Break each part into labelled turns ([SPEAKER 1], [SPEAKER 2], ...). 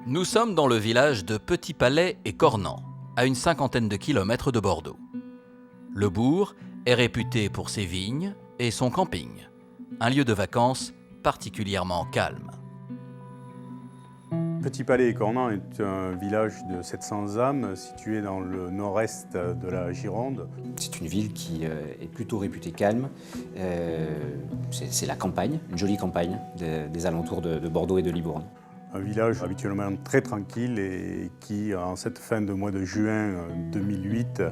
[SPEAKER 1] Nous sommes dans le village de Petit Palais et Cornan, à une cinquantaine de kilomètres de Bordeaux. Le bourg est réputé pour ses vignes et son camping, un lieu de vacances particulièrement calme.
[SPEAKER 2] Petit Palais et Cornan est un village de 700 âmes situé dans le nord-est de la Gironde.
[SPEAKER 3] C'est une ville qui est plutôt réputée calme. C'est la campagne, une jolie campagne des alentours de Bordeaux et de Libourne.
[SPEAKER 2] Un village habituellement très tranquille et qui, en cette fin de mois de juin 2008,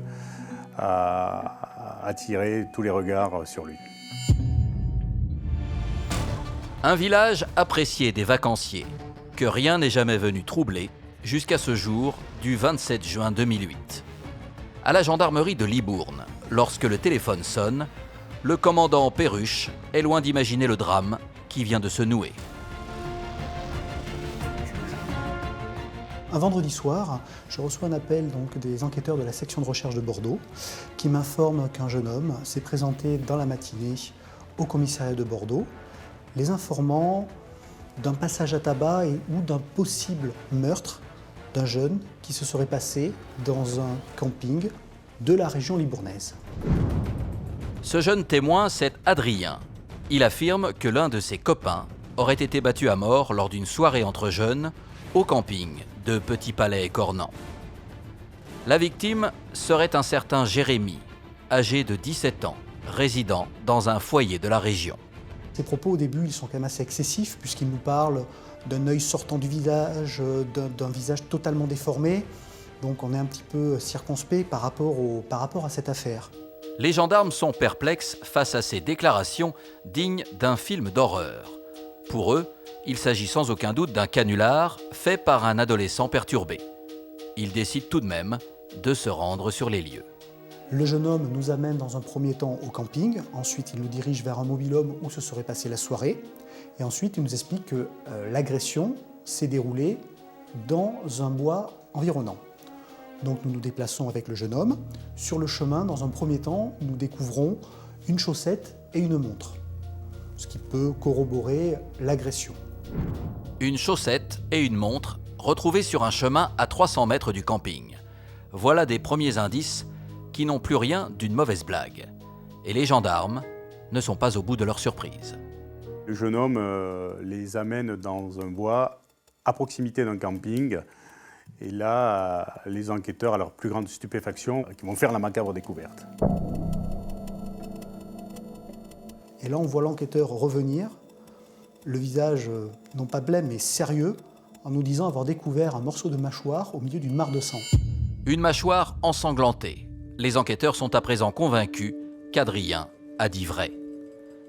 [SPEAKER 2] a attiré tous les regards sur lui.
[SPEAKER 1] Un village apprécié des vacanciers, que rien n'est jamais venu troubler jusqu'à ce jour du 27 juin 2008. À la gendarmerie de Libourne, lorsque le téléphone sonne, le commandant Perruche est loin d'imaginer le drame qui vient de se nouer.
[SPEAKER 4] Un vendredi soir, je reçois un appel des enquêteurs de la section de recherche de Bordeaux qui m'informent qu'un jeune homme s'est présenté dans la matinée au commissariat de Bordeaux, les informant d'un passage à tabac ou d'un possible meurtre d'un jeune qui se serait passé dans un camping de la région libournaise.
[SPEAKER 1] Ce jeune témoin, c'est Adrien. Il affirme que l'un de ses copains aurait été battu à mort lors d'une soirée entre jeunes au camping de Petit Palais et Cornan. La victime serait un certain Jérémy, âgé de 17 ans, résidant dans un foyer de la région.
[SPEAKER 4] Ses propos au début ils sont quand même assez excessifs puisqu'il nous parle d'un œil sortant du visage, d'un visage totalement déformé. Donc on est un petit peu circonspect par rapport à cette affaire.
[SPEAKER 1] Les gendarmes sont perplexes face à ces déclarations dignes d'un film d'horreur. Pour eux, il s'agit sans aucun doute d'un canular fait par un adolescent perturbé. Ils décident tout de même de se rendre sur les lieux.
[SPEAKER 4] Le jeune homme nous amène dans un premier temps au camping, ensuite il nous dirige vers un mobil-home où se serait passée la soirée, et ensuite il nous explique que l'agression s'est déroulée dans un bois environnant. Donc nous nous déplaçons avec le jeune homme. Sur le chemin, dans un premier temps, nous découvrons une chaussette et une montre, ce qui peut corroborer l'agression.
[SPEAKER 1] Une chaussette et une montre retrouvées sur un chemin à 300 mètres du camping. Voilà des premiers indices qui n'ont plus rien d'une mauvaise blague. Et les gendarmes ne sont pas au bout de leur surprise.
[SPEAKER 2] Le jeune homme les amène dans un bois à proximité d'un camping. Et là, les enquêteurs, à leur plus grande stupéfaction, qui vont faire la macabre découverte.
[SPEAKER 4] Et là, on voit l'enquêteur revenir, le visage non pas blême mais sérieux, en nous disant avoir découvert un morceau de mâchoire au milieu d'une mare de sang.
[SPEAKER 1] Une mâchoire ensanglantée. Les enquêteurs sont à présent convaincus qu'Adrien a dit vrai.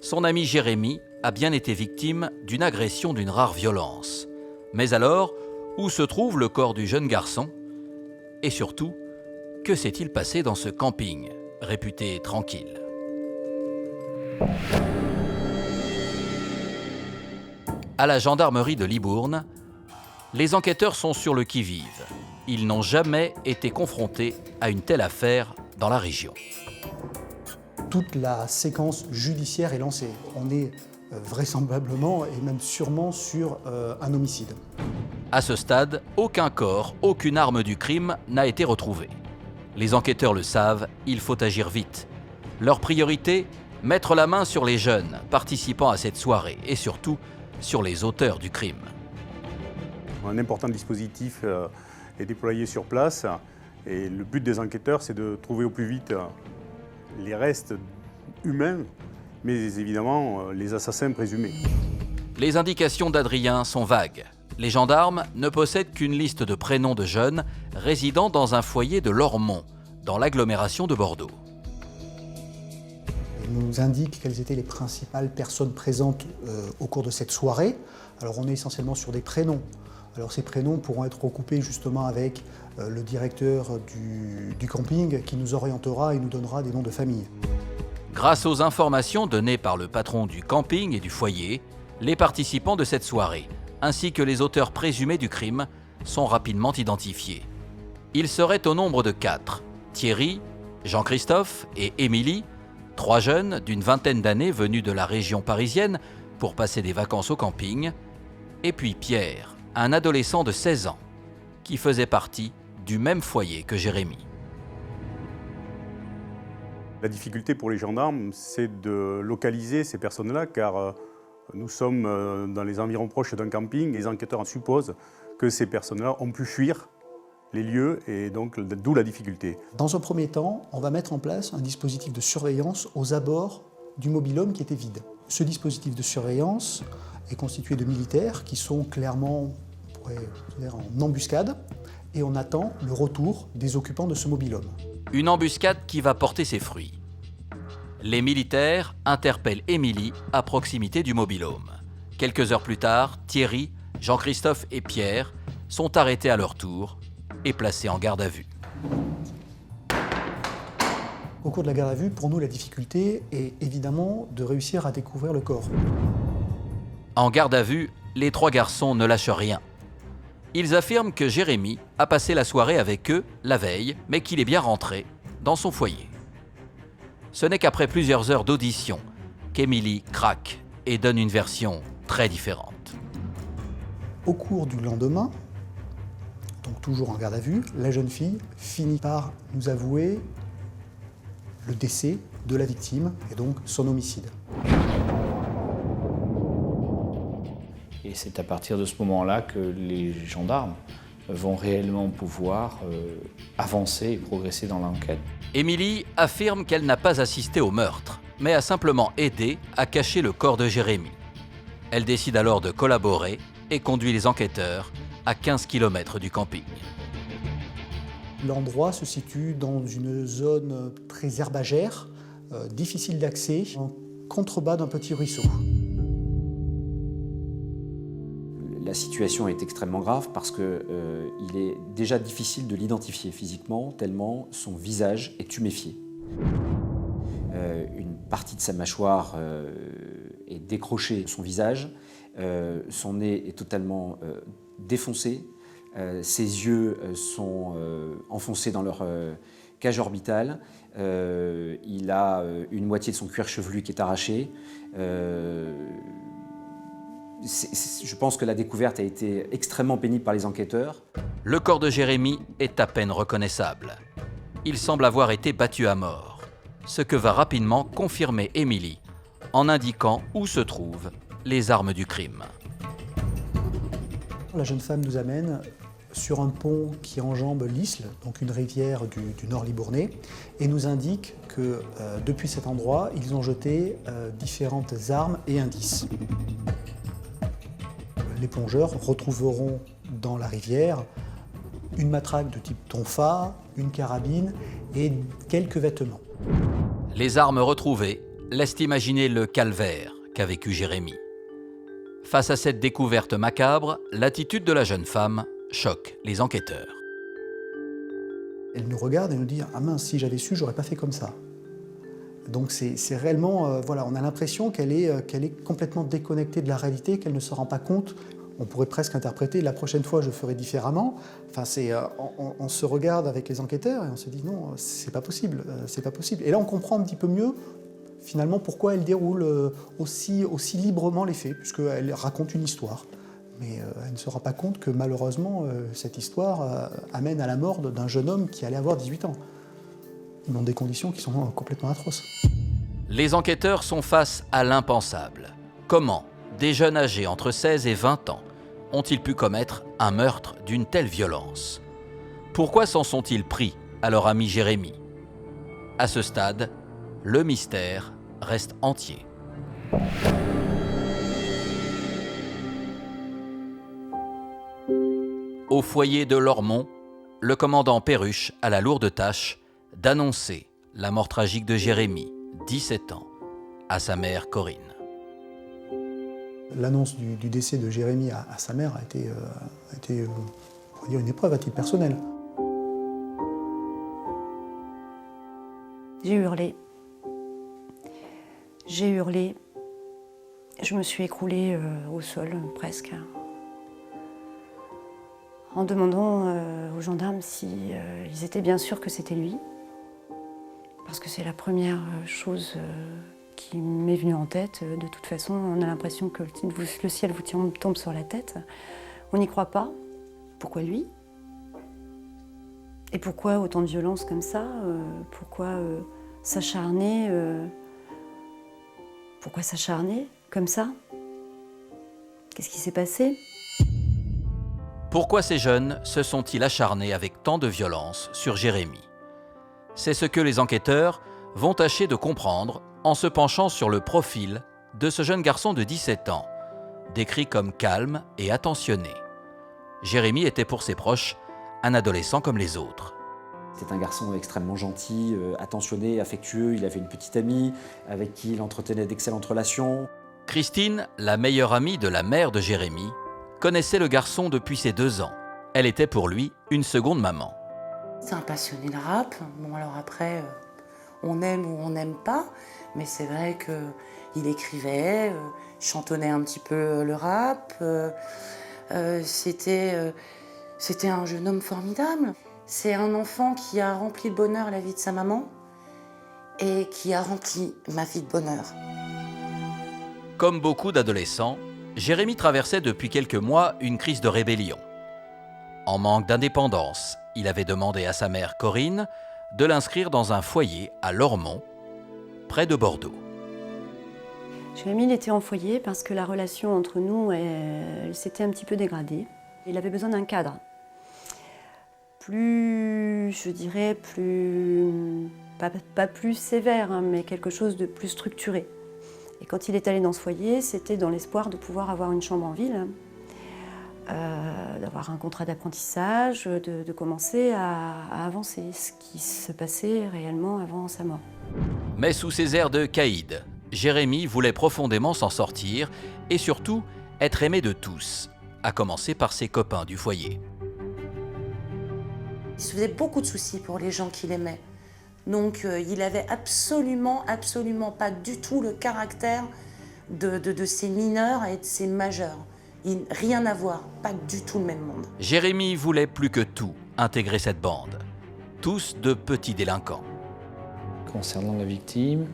[SPEAKER 1] Son ami Jérémy a bien été victime d'une agression d'une rare violence. Mais alors, où se trouve le corps du jeune garçon? Et surtout, que s'est-il passé dans ce camping, réputé tranquille? À la gendarmerie de Libourne, les enquêteurs sont sur le qui-vive. Ils n'ont jamais été confrontés à une telle affaire dans la région.
[SPEAKER 4] Toute la séquence judiciaire est lancée. On est vraisemblablement et même sûrement sur un homicide.
[SPEAKER 1] À ce stade, aucun corps, aucune arme du crime n'a été retrouvée. Les enquêteurs le savent, il faut agir vite. Leur priorité, mettre la main sur les jeunes participant à cette soirée et surtout sur les auteurs du crime.
[SPEAKER 2] Un important dispositif est déployé sur place et le but des enquêteurs, c'est de trouver au plus vite les restes humains, mais évidemment les assassins présumés.
[SPEAKER 1] Les indications d'Adrien sont vagues. Les gendarmes ne possèdent qu'une liste de prénoms de jeunes résidant dans un foyer de Lormont, dans l'agglomération de Bordeaux.
[SPEAKER 4] Il nous indique quelles étaient les principales personnes présentes au cours de cette soirée. Alors on est essentiellement sur des prénoms. Alors ces prénoms pourront être recoupés justement avec le directeur du camping qui nous orientera et nous donnera des noms de famille.
[SPEAKER 1] Grâce aux informations données par le patron du camping et du foyer, les participants de cette soirée, ainsi que les auteurs présumés du crime, sont rapidement identifiés. Ils seraient au nombre de 4. Thierry, Jean-Christophe et Émilie, 3 jeunes d'une vingtaine d'années venus de la région parisienne pour passer des vacances au camping, et puis Pierre, un adolescent de 16 ans qui faisait partie du même foyer que Jérémy.
[SPEAKER 2] La difficulté pour les gendarmes, c'est de localiser ces personnes-là, car nous sommes dans les environs proches d'un camping. Les enquêteurs en supposent que ces personnes-là ont pu fuir les lieux, et donc d'où la difficulté.
[SPEAKER 4] Dans un premier temps, on va mettre en place un dispositif de surveillance aux abords du mobil-home qui était vide. Ce dispositif de surveillance est constitué de militaires qui sont clairement, on pourrait dire, en embuscade, et on attend le retour des occupants de ce mobil-home.
[SPEAKER 1] Une embuscade qui va porter ses fruits. Les militaires interpellent Émilie à proximité du mobil-home. Quelques heures plus tard, Thierry, Jean-Christophe et Pierre sont arrêtés à leur tour et placés en garde à vue.
[SPEAKER 4] Au cours de la garde à vue, pour nous, la difficulté est évidemment de réussir à découvrir le corps.
[SPEAKER 1] En garde à vue, les 3 garçons ne lâchent rien. Ils affirment que Jérémy a passé la soirée avec eux la veille, mais qu'il est bien rentré dans son foyer. Ce n'est qu'après plusieurs heures d'audition qu'Émilie craque et donne une version très différente.
[SPEAKER 4] Au cours du lendemain, donc toujours en garde à vue, la jeune fille finit par nous avouer le décès de la victime et donc son homicide.
[SPEAKER 5] Et c'est à partir de ce moment-là que les gendarmes vont réellement pouvoir avancer et progresser dans l'enquête.
[SPEAKER 1] Émilie affirme qu'elle n'a pas assisté au meurtre, mais a simplement aidé à cacher le corps de Jérémy. Elle décide alors de collaborer et conduit les enquêteurs à 15 km du camping.
[SPEAKER 4] L'endroit se situe dans une zone très herbagère, difficile d'accès, en contrebas d'un petit ruisseau.
[SPEAKER 3] La situation est extrêmement grave parce qu'il est déjà difficile de l'identifier physiquement, tellement son visage est tuméfié. Une partie de sa mâchoire est décrochée de son visage, son nez est totalement défoncé, ses yeux sont enfoncés dans leur cage orbitale, il a une moitié de son cuir chevelu qui est arraché. Je pense que la découverte a été extrêmement pénible par les enquêteurs.
[SPEAKER 1] Le corps de Jérémy est à peine reconnaissable. Il semble avoir été battu à mort, ce que va rapidement confirmer Émilie en indiquant où se trouvent les armes du crime.
[SPEAKER 4] La jeune femme nous amène sur un pont qui enjambe l'Isle, donc une rivière du nord libournais, et nous indique que depuis cet endroit, ils ont jeté différentes armes et indices. Les plongeurs retrouveront dans la rivière une matraque de type tonfa, une carabine et quelques vêtements.
[SPEAKER 1] Les armes retrouvées laissent imaginer le calvaire qu'a vécu Jérémy. Face à cette découverte macabre, l'attitude de la jeune femme choque les enquêteurs.
[SPEAKER 4] Elle nous regarde et nous dit « Ah mince, si j'avais su, j'aurais pas fait comme ça ». Donc c'est réellement, voilà, on a l'impression qu'elle est complètement déconnectée de la réalité, qu'elle ne se rend pas compte. On pourrait presque interpréter « la prochaine fois, je ferai différemment ». Enfin, on se regarde avec les enquêteurs et on se dit « non, c'est pas possible, c'est pas possible ». Et là, on comprend un petit peu mieux, finalement, pourquoi elle déroule aussi librement les faits, puisqu'elle raconte une histoire. Mais elle ne se rend pas compte que malheureusement, cette histoire amène à la mort d'un jeune homme qui allait avoir 18 ans. Dans des conditions qui sont complètement atroces.
[SPEAKER 1] Les enquêteurs sont face à l'impensable. Comment des jeunes âgés entre 16 et 20 ans ont-ils pu commettre un meurtre d'une telle violence? Pourquoi s'en sont-ils pris à leur ami Jérémy? À ce stade, le mystère reste entier. Au foyer de Lormont, le commandant Perruche a la lourde tâche d'annoncer la mort tragique de Jérémy, 17 ans, à sa mère Corinne.
[SPEAKER 4] L'annonce du décès de Jérémy à sa mère a été on va dire, une épreuve à titre personnel.
[SPEAKER 6] J'ai hurlé. Je me suis écroulée au sol, presque, en demandant aux gendarmes si ils étaient bien sûrs que c'était lui. Parce que c'est la première chose qui m'est venue en tête. De toute façon, on a l'impression que le ciel vous tombe sur la tête On n'y croit pas. Pourquoi lui? Et pourquoi autant de violence comme ça? Pourquoi s'acharner Pourquoi s'acharner comme ça? Qu'est-ce qui s'est passé?
[SPEAKER 1] Pourquoi ces jeunes se sont-ils acharnés avec tant de violence sur Jérémy? C'est ce que les enquêteurs vont tâcher de comprendre en se penchant sur le profil de ce jeune garçon de 17 ans, décrit comme calme et attentionné. Jérémy était pour ses proches un adolescent comme les autres.
[SPEAKER 3] C'était un garçon extrêmement gentil, attentionné, affectueux. Il avait une petite amie avec qui il entretenait d'excellentes relations.
[SPEAKER 1] Christine, la meilleure amie de la mère de Jérémy, connaissait le garçon depuis ses 2 ans. Elle était pour lui une seconde maman.
[SPEAKER 7] C'est un passionné de rap. Bon, alors après, on aime ou on n'aime pas, mais c'est vrai qu'il écrivait, chantonnait un petit peu le rap. C'était un jeune homme formidable. C'est un enfant qui a rempli de bonheur la vie de sa maman et qui a rempli ma vie de bonheur.
[SPEAKER 1] Comme beaucoup d'adolescents, Jérémy traversait depuis quelques mois une crise de rébellion. En manque d'indépendance, il avait demandé à sa mère Corinne de l'inscrire dans un foyer à Lormont, près de Bordeaux.
[SPEAKER 6] Jérémy, il était en foyer parce que la relation entre nous, elle s'était un petit peu dégradée. Il avait besoin d'un cadre. Plus, je dirais, pas plus sévère, hein, mais quelque chose de plus structuré. Et quand il est allé dans ce foyer, c'était dans l'espoir de pouvoir avoir une chambre en ville, d'avoir un contrat d'apprentissage, de commencer à avancer, ce qui se passait réellement avant sa mort.
[SPEAKER 1] Mais sous ses airs de caïd, Jérémy voulait profondément s'en sortir et surtout être aimé de tous, à commencer par ses copains du foyer.
[SPEAKER 7] Il se faisait beaucoup de soucis pour les gens qu'il aimait. Donc il avait absolument pas du tout le caractère de ces mineurs et de ces majeurs. Rien à voir, pas du tout le même monde.
[SPEAKER 1] Jérémy voulait plus que tout intégrer cette bande. Tous de petits délinquants.
[SPEAKER 5] Concernant la victime,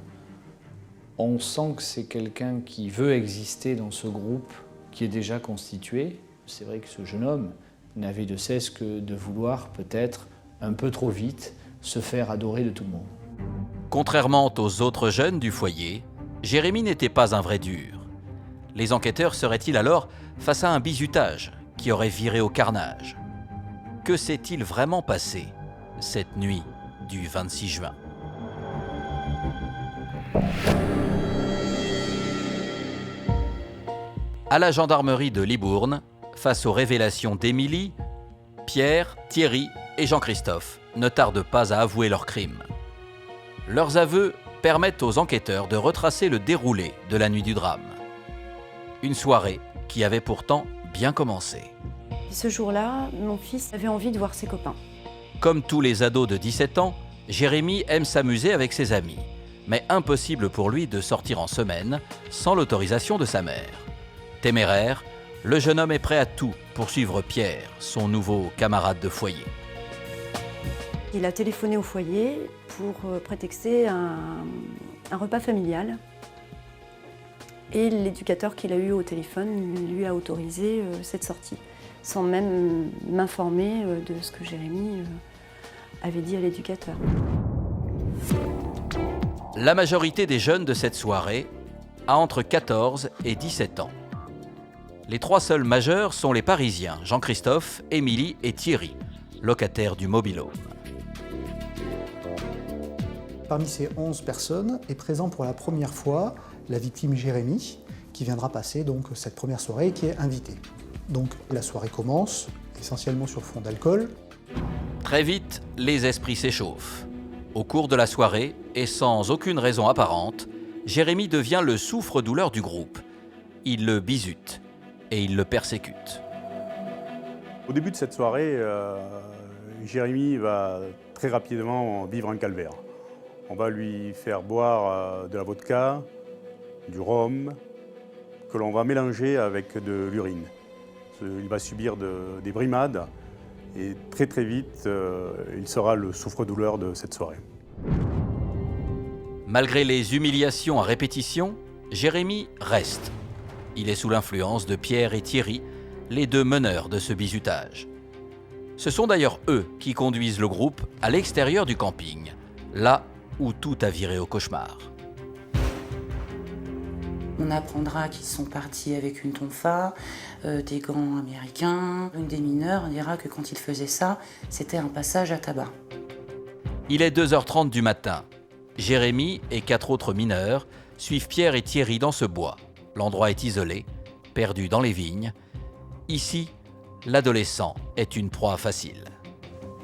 [SPEAKER 5] on sent que c'est quelqu'un qui veut exister dans ce groupe qui est déjà constitué. C'est vrai que ce jeune homme n'avait de cesse que de vouloir, peut-être un peu trop vite, se faire adorer de tout le monde.
[SPEAKER 1] Contrairement aux autres jeunes du foyer, Jérémy n'était pas un vrai dur. Les enquêteurs seraient-ils alors face à un bizutage qui aurait viré au carnage? Que s'est-il vraiment passé cette nuit du 26 juin? À la gendarmerie de Libourne, face aux révélations d'Émilie, Pierre, Thierry et Jean-Christophe ne tardent pas à avouer leurs crimes. Leurs aveux permettent aux enquêteurs de retracer le déroulé de la nuit du drame. Une soirée qui avait pourtant bien commencé.
[SPEAKER 6] Et ce jour-là, mon fils avait envie de voir ses copains.
[SPEAKER 1] Comme tous les ados de 17 ans, Jérémy aime s'amuser avec ses amis, mais impossible pour lui de sortir en semaine sans l'autorisation de sa mère. Téméraire, le jeune homme est prêt à tout pour suivre Pierre, son nouveau camarade de foyer.
[SPEAKER 6] Il a téléphoné au foyer pour prétexter un repas familial. Et l'éducateur qu'il a eu au téléphone lui a autorisé cette sortie, sans même m'informer de ce que Jérémy avait dit à l'éducateur.
[SPEAKER 1] La majorité des jeunes de cette soirée a entre 14 et 17 ans. Les 3 seuls majeurs sont les Parisiens, Jean-Christophe, Émilie et Thierry, locataires du mobil-home.
[SPEAKER 4] Parmi ces 11 personnes est présent pour la première fois la victime Jérémy, qui viendra passer donc cette première soirée et qui est invitée. Donc la soirée commence, essentiellement sur fond d'alcool.
[SPEAKER 1] Très vite, les esprits s'échauffent. Au cours de la soirée, et sans aucune raison apparente, Jérémy devient le souffre-douleur du groupe. Il le bizute et il le persécute.
[SPEAKER 2] Au début de cette soirée, Jérémy va très rapidement vivre un calvaire. On va lui faire boire de la vodka, du rhum, que l'on va mélanger avec de l'urine. Il va subir des brimades et très vite, il sera le souffre-douleur de cette soirée.
[SPEAKER 1] Malgré les humiliations à répétition, Jérémy reste. Il est sous l'influence de Pierre et Thierry les deux meneurs de ce bizutage. Ce sont d'ailleurs eux qui conduisent le groupe à l'extérieur du camping, là où tout a viré au cauchemar.
[SPEAKER 7] On apprendra qu'ils sont partis avec une tonfa, des gants américains. Une des mineurs dira que quand ils faisaient ça, c'était un passage à tabac.
[SPEAKER 1] Il est 2h30 du matin. Jérémy et 4 autres mineurs suivent Pierre et Thierry dans ce bois. L'endroit est isolé, perdu dans les vignes. Ici, l'adolescent est une proie facile.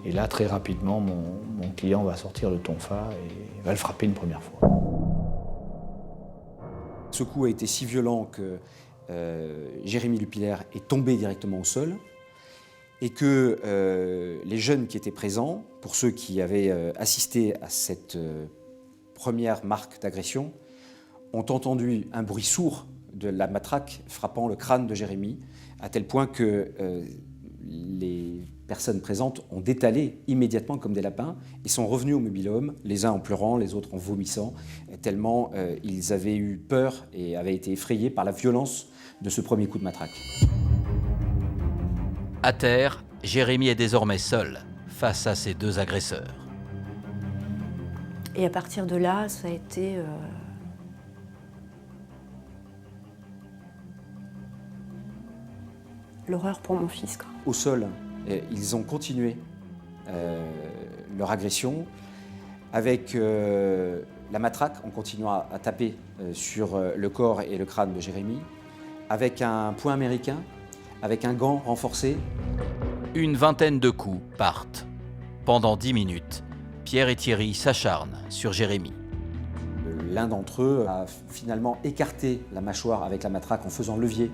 [SPEAKER 5] Et là, très rapidement, mon client va sortir le tonfa et va le frapper une première fois.
[SPEAKER 3] Ce coup a été si violent que Jérémy Lupiller est tombé directement au sol et que les jeunes qui étaient présents, pour ceux qui avaient assisté à cette première marque d'agression, ont entendu un bruit sourd de la matraque frappant le crâne de Jérémy, à tel point que les personnes présentes ont détalé immédiatement comme des lapins et sont revenus au mobil-home, les uns en pleurant, les autres en vomissant, tellement ils avaient eu peur et avaient été effrayés par la violence de ce premier coup de matraque.
[SPEAKER 1] À terre, Jérémy est désormais seul face à ses deux agresseurs.
[SPEAKER 6] Et à partir de là, ça a été l'horreur pour mon fils, quoi.
[SPEAKER 3] Au sol, ils ont continué leur agression avec la matraque, en continuant à taper sur le corps et le crâne de Jérémy, avec un poing américain, avec un gant renforcé.
[SPEAKER 1] Une vingtaine de coups partent. Pendant 10 minutes, Pierre et Thierry s'acharnent sur Jérémy.
[SPEAKER 3] L'un d'entre eux a finalement écarté la mâchoire avec la matraque en faisant levier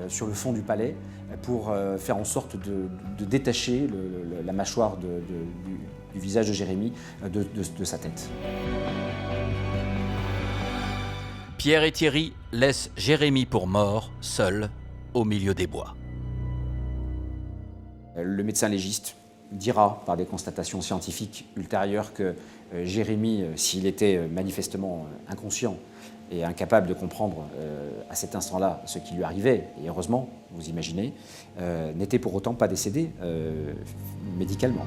[SPEAKER 3] sur le fond du palais pour faire en sorte de détacher la mâchoire du visage de Jérémy de sa tête.
[SPEAKER 1] Pierre et Thierry laissent Jérémy pour mort, seul, au milieu des bois.
[SPEAKER 3] Le médecin légiste dira par des constatations scientifiques ultérieures que Jérémy, s'il était manifestement inconscient et incapable de comprendre à cet instant-là ce qui lui arrivait, et heureusement, vous imaginez, n'était pour autant pas décédé médicalement.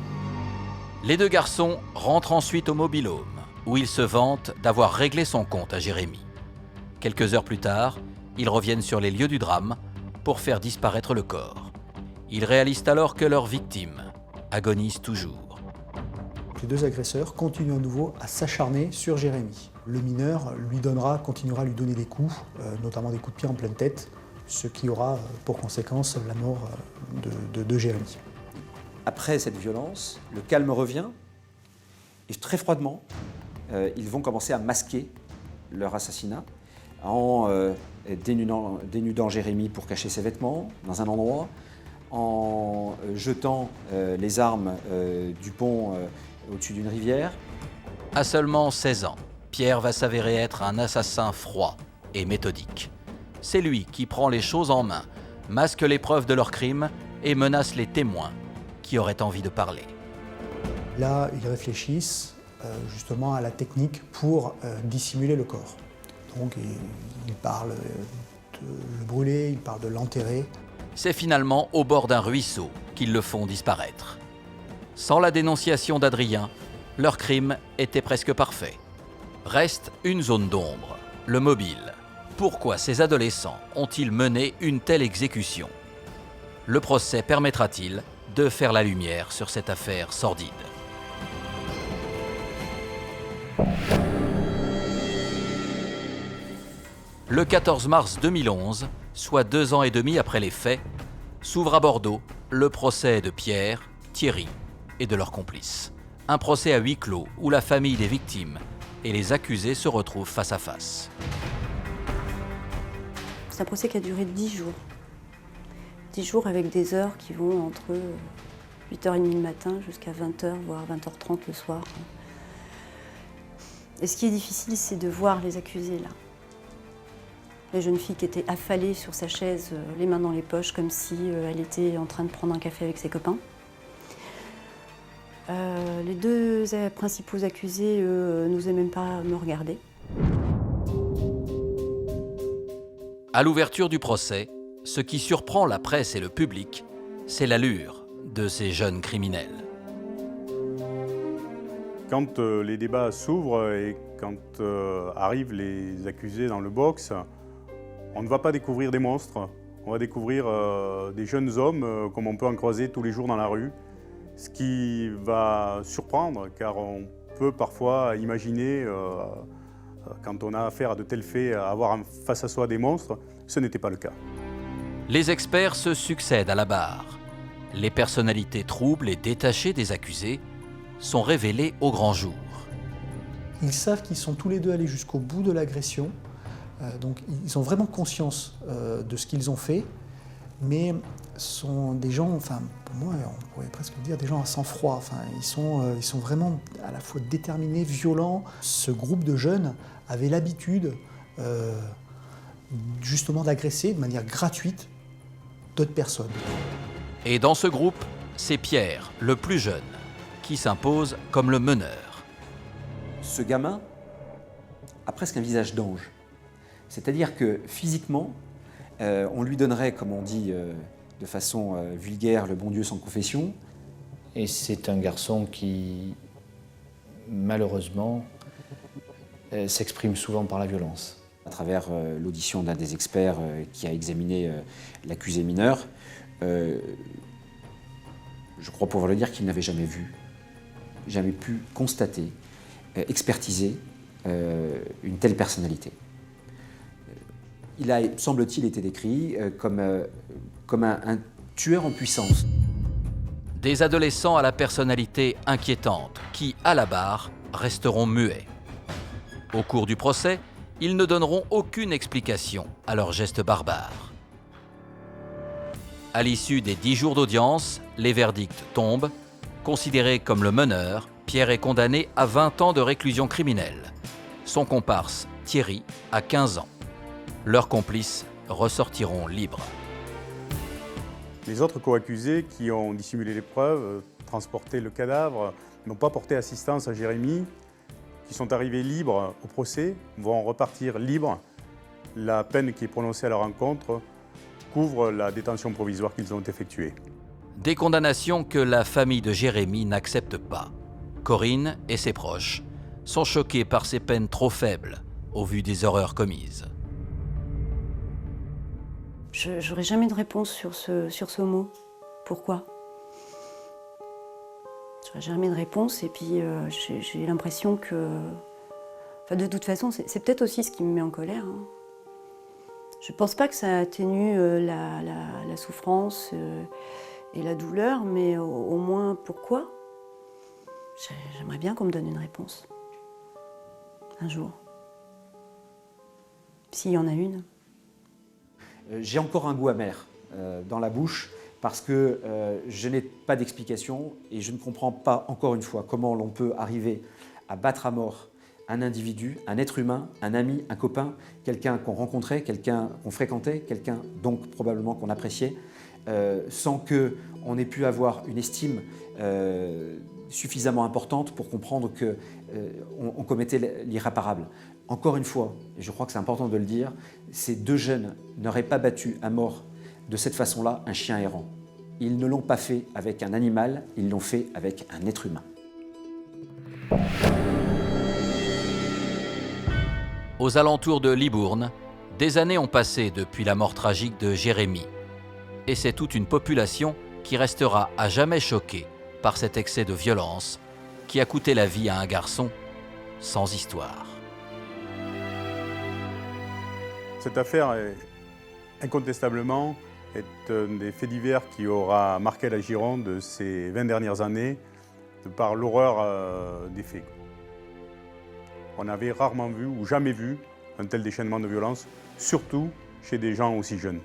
[SPEAKER 1] Les deux garçons rentrent ensuite au mobil-home, où ils se vantent d'avoir réglé son compte à Jérémy. Quelques heures plus tard, ils reviennent sur les lieux du drame pour faire disparaître le corps. Ils réalisent alors que leur victime agonise toujours.
[SPEAKER 4] Les deux agresseurs continuent à nouveau à s'acharner sur Jérémy. Le mineur continuera à lui donner des coups, notamment des coups de pied en pleine tête, ce qui aura pour conséquence la mort de Jérémy.
[SPEAKER 3] Après cette violence, le calme revient et très froidement, ils vont commencer à masquer leur assassinat en dénudant Jérémy pour cacher ses vêtements dans un endroit, en jetant les armes du pont au-dessus d'une rivière.
[SPEAKER 1] À seulement 16 ans, Pierre va s'avérer être un assassin froid et méthodique. C'est lui qui prend les choses en main, masque les preuves de leur crime et menace les témoins qui auraient envie de parler.
[SPEAKER 4] Là, ils réfléchissent justement à la technique pour dissimuler le corps. Donc, ils parlent de le brûler, ils parlent de l'enterrer.
[SPEAKER 1] C'est finalement au bord d'un ruisseau qu'ils le font disparaître. Sans la dénonciation d'Adrien, leur crime était presque parfait. Reste une zone d'ombre, le mobile. Pourquoi ces adolescents ont-ils mené une telle exécution? Le procès permettra-t-il de faire la lumière sur cette affaire sordide? Le 14 mars 2011, soit 2 ans et demi après les faits, s'ouvre à Bordeaux le procès de Pierre, Thierry et de leurs complices. Un procès à huis clos où la famille des victimes et les accusés se retrouvent face à face.
[SPEAKER 6] C'est un procès qui a duré 10 jours. 10 jours avec des heures qui vont entre 8h30 le matin jusqu'à 20h, voire 20h30 le soir. Et ce qui est difficile, c'est de voir les accusés là. La jeune fille qui était affalée sur sa chaise, les mains dans les poches, comme si elle était en train de prendre un café avec ses copains. Les deux principaux accusés n'osaient même pas me regarder.
[SPEAKER 1] À l'ouverture du procès, Ce qui surprend la presse et le public, c'est l'allure de ces jeunes criminels.
[SPEAKER 2] Quand les débats s'ouvrent et quand arrivent les accusés dans le box, on ne va pas découvrir des monstres, on va découvrir des jeunes hommes comme on peut en croiser tous les jours dans la rue, ce qui va surprendre car on peut parfois imaginer, quand on a affaire à de tels faits, avoir face à soi des monstres. Ce n'était pas le cas.
[SPEAKER 1] Les experts se succèdent à la barre. Les personnalités troubles et détachées des accusés sont révélées au grand jour.
[SPEAKER 4] Ils savent qu'ils sont tous les deux allés jusqu'au bout de l'agression, donc ils ont vraiment conscience de ce qu'ils ont fait, mais sont des gens, enfin pour moi on pourrait presque dire des gens à sang-froid, enfin, ils sont vraiment à la fois déterminés, violents. Ce groupe de jeunes avait l'habitude justement d'agresser de manière gratuite d'autres personnes.
[SPEAKER 1] Et dans ce groupe, c'est Pierre, le plus jeune, qui s'impose comme le meneur.
[SPEAKER 3] Ce gamin a presque un visage d'ange. C'est-à-dire que physiquement, on lui donnerait, comme on dit de façon vulgaire, le bon Dieu sans confession.
[SPEAKER 5] Et c'est un garçon qui, malheureusement, s'exprime souvent par la violence.
[SPEAKER 3] À travers l'audition d'un des experts qui a examiné l'accusé mineur, je crois pouvoir le dire qu'il n'avait jamais vu, jamais pu constater, expertiser une telle personnalité. Il a, semble-t-il, été décrit comme un tueur en puissance.
[SPEAKER 1] Des adolescents à la personnalité inquiétante qui, à la barre, resteront muets. Au cours du procès, ils ne donneront aucune explication à leurs gestes barbares. À l'issue des 10 jours d'audience, les verdicts tombent. Considéré comme le meneur, Pierre est condamné à 20 ans de réclusion criminelle. Son comparse, Thierry, a 15 ans. Leurs complices ressortiront libres.
[SPEAKER 2] Les autres co-accusés qui ont dissimulé les preuves, transporté le cadavre, n'ont pas porté assistance à Jérémy, qui sont arrivés libres au procès, vont repartir libres. La peine qui est prononcée à leur encontre couvre la détention provisoire qu'ils ont effectuée.
[SPEAKER 1] Des condamnations que la famille de Jérémy n'accepte pas. Corinne et ses proches sont choqués par ces peines trop faibles au vu des horreurs commises.
[SPEAKER 6] Je n'aurai jamais de réponse sur ce mot. Pourquoi? Je n'aurai jamais de réponse et puis j'ai l'impression que... Enfin, de toute façon, c'est peut-être aussi ce qui me met en colère. Hein. Je ne pense pas que ça atténue la souffrance et la douleur, mais au moins pourquoi? J'aimerais bien qu'on me donne une réponse. Un jour. S'il y en a une.
[SPEAKER 3] J'ai encore un goût amer dans la bouche parce que je n'ai pas d'explication et je ne comprends pas, encore une fois, comment l'on peut arriver à battre à mort un individu, un être humain, un ami, un copain, quelqu'un qu'on rencontrait, quelqu'un qu'on fréquentait, quelqu'un donc probablement qu'on appréciait, sans qu'on ait pu avoir une estime suffisamment importante pour comprendre qu'on commettait l'irréparable. Encore une fois, et je crois que c'est important de le dire, ces deux jeunes n'auraient pas battu à mort de cette façon-là un chien errant. Ils ne l'ont pas fait avec un animal, ils l'ont fait avec un être humain.
[SPEAKER 1] Aux alentours de Libourne, des années ont passé depuis la mort tragique de Jérémy. Et c'est toute une population qui restera à jamais choquée par cet excès de violence qui a coûté la vie à un garçon sans histoire.
[SPEAKER 2] Cette affaire, incontestablement, est un des faits divers qui aura marqué la Gironde ces 20 dernières années, de par l'horreur des faits. On avait rarement vu ou jamais vu un tel déchaînement de violence, surtout chez des gens aussi jeunes.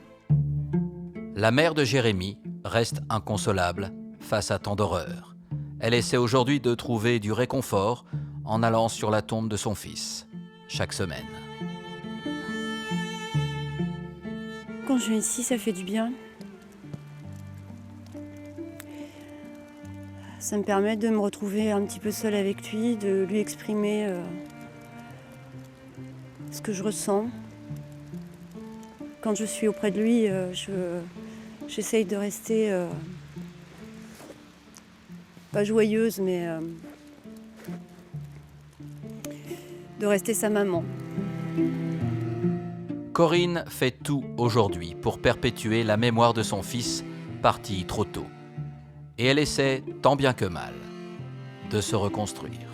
[SPEAKER 1] La mère de Jérémy reste inconsolable face à tant d'horreurs. Elle essaie aujourd'hui de trouver du réconfort en allant sur la tombe de son fils, chaque semaine.
[SPEAKER 6] Quand je viens ici, ça fait du bien. Ça me permet de me retrouver un petit peu seule avec lui, de lui exprimer ce que je ressens. quand je suis auprès de lui, j'essaye de rester, pas joyeuse, mais de rester sa maman.
[SPEAKER 1] Corinne fait tout aujourd'hui pour perpétuer la mémoire de son fils parti trop tôt. Et elle essaie, tant bien que mal, de se reconstruire.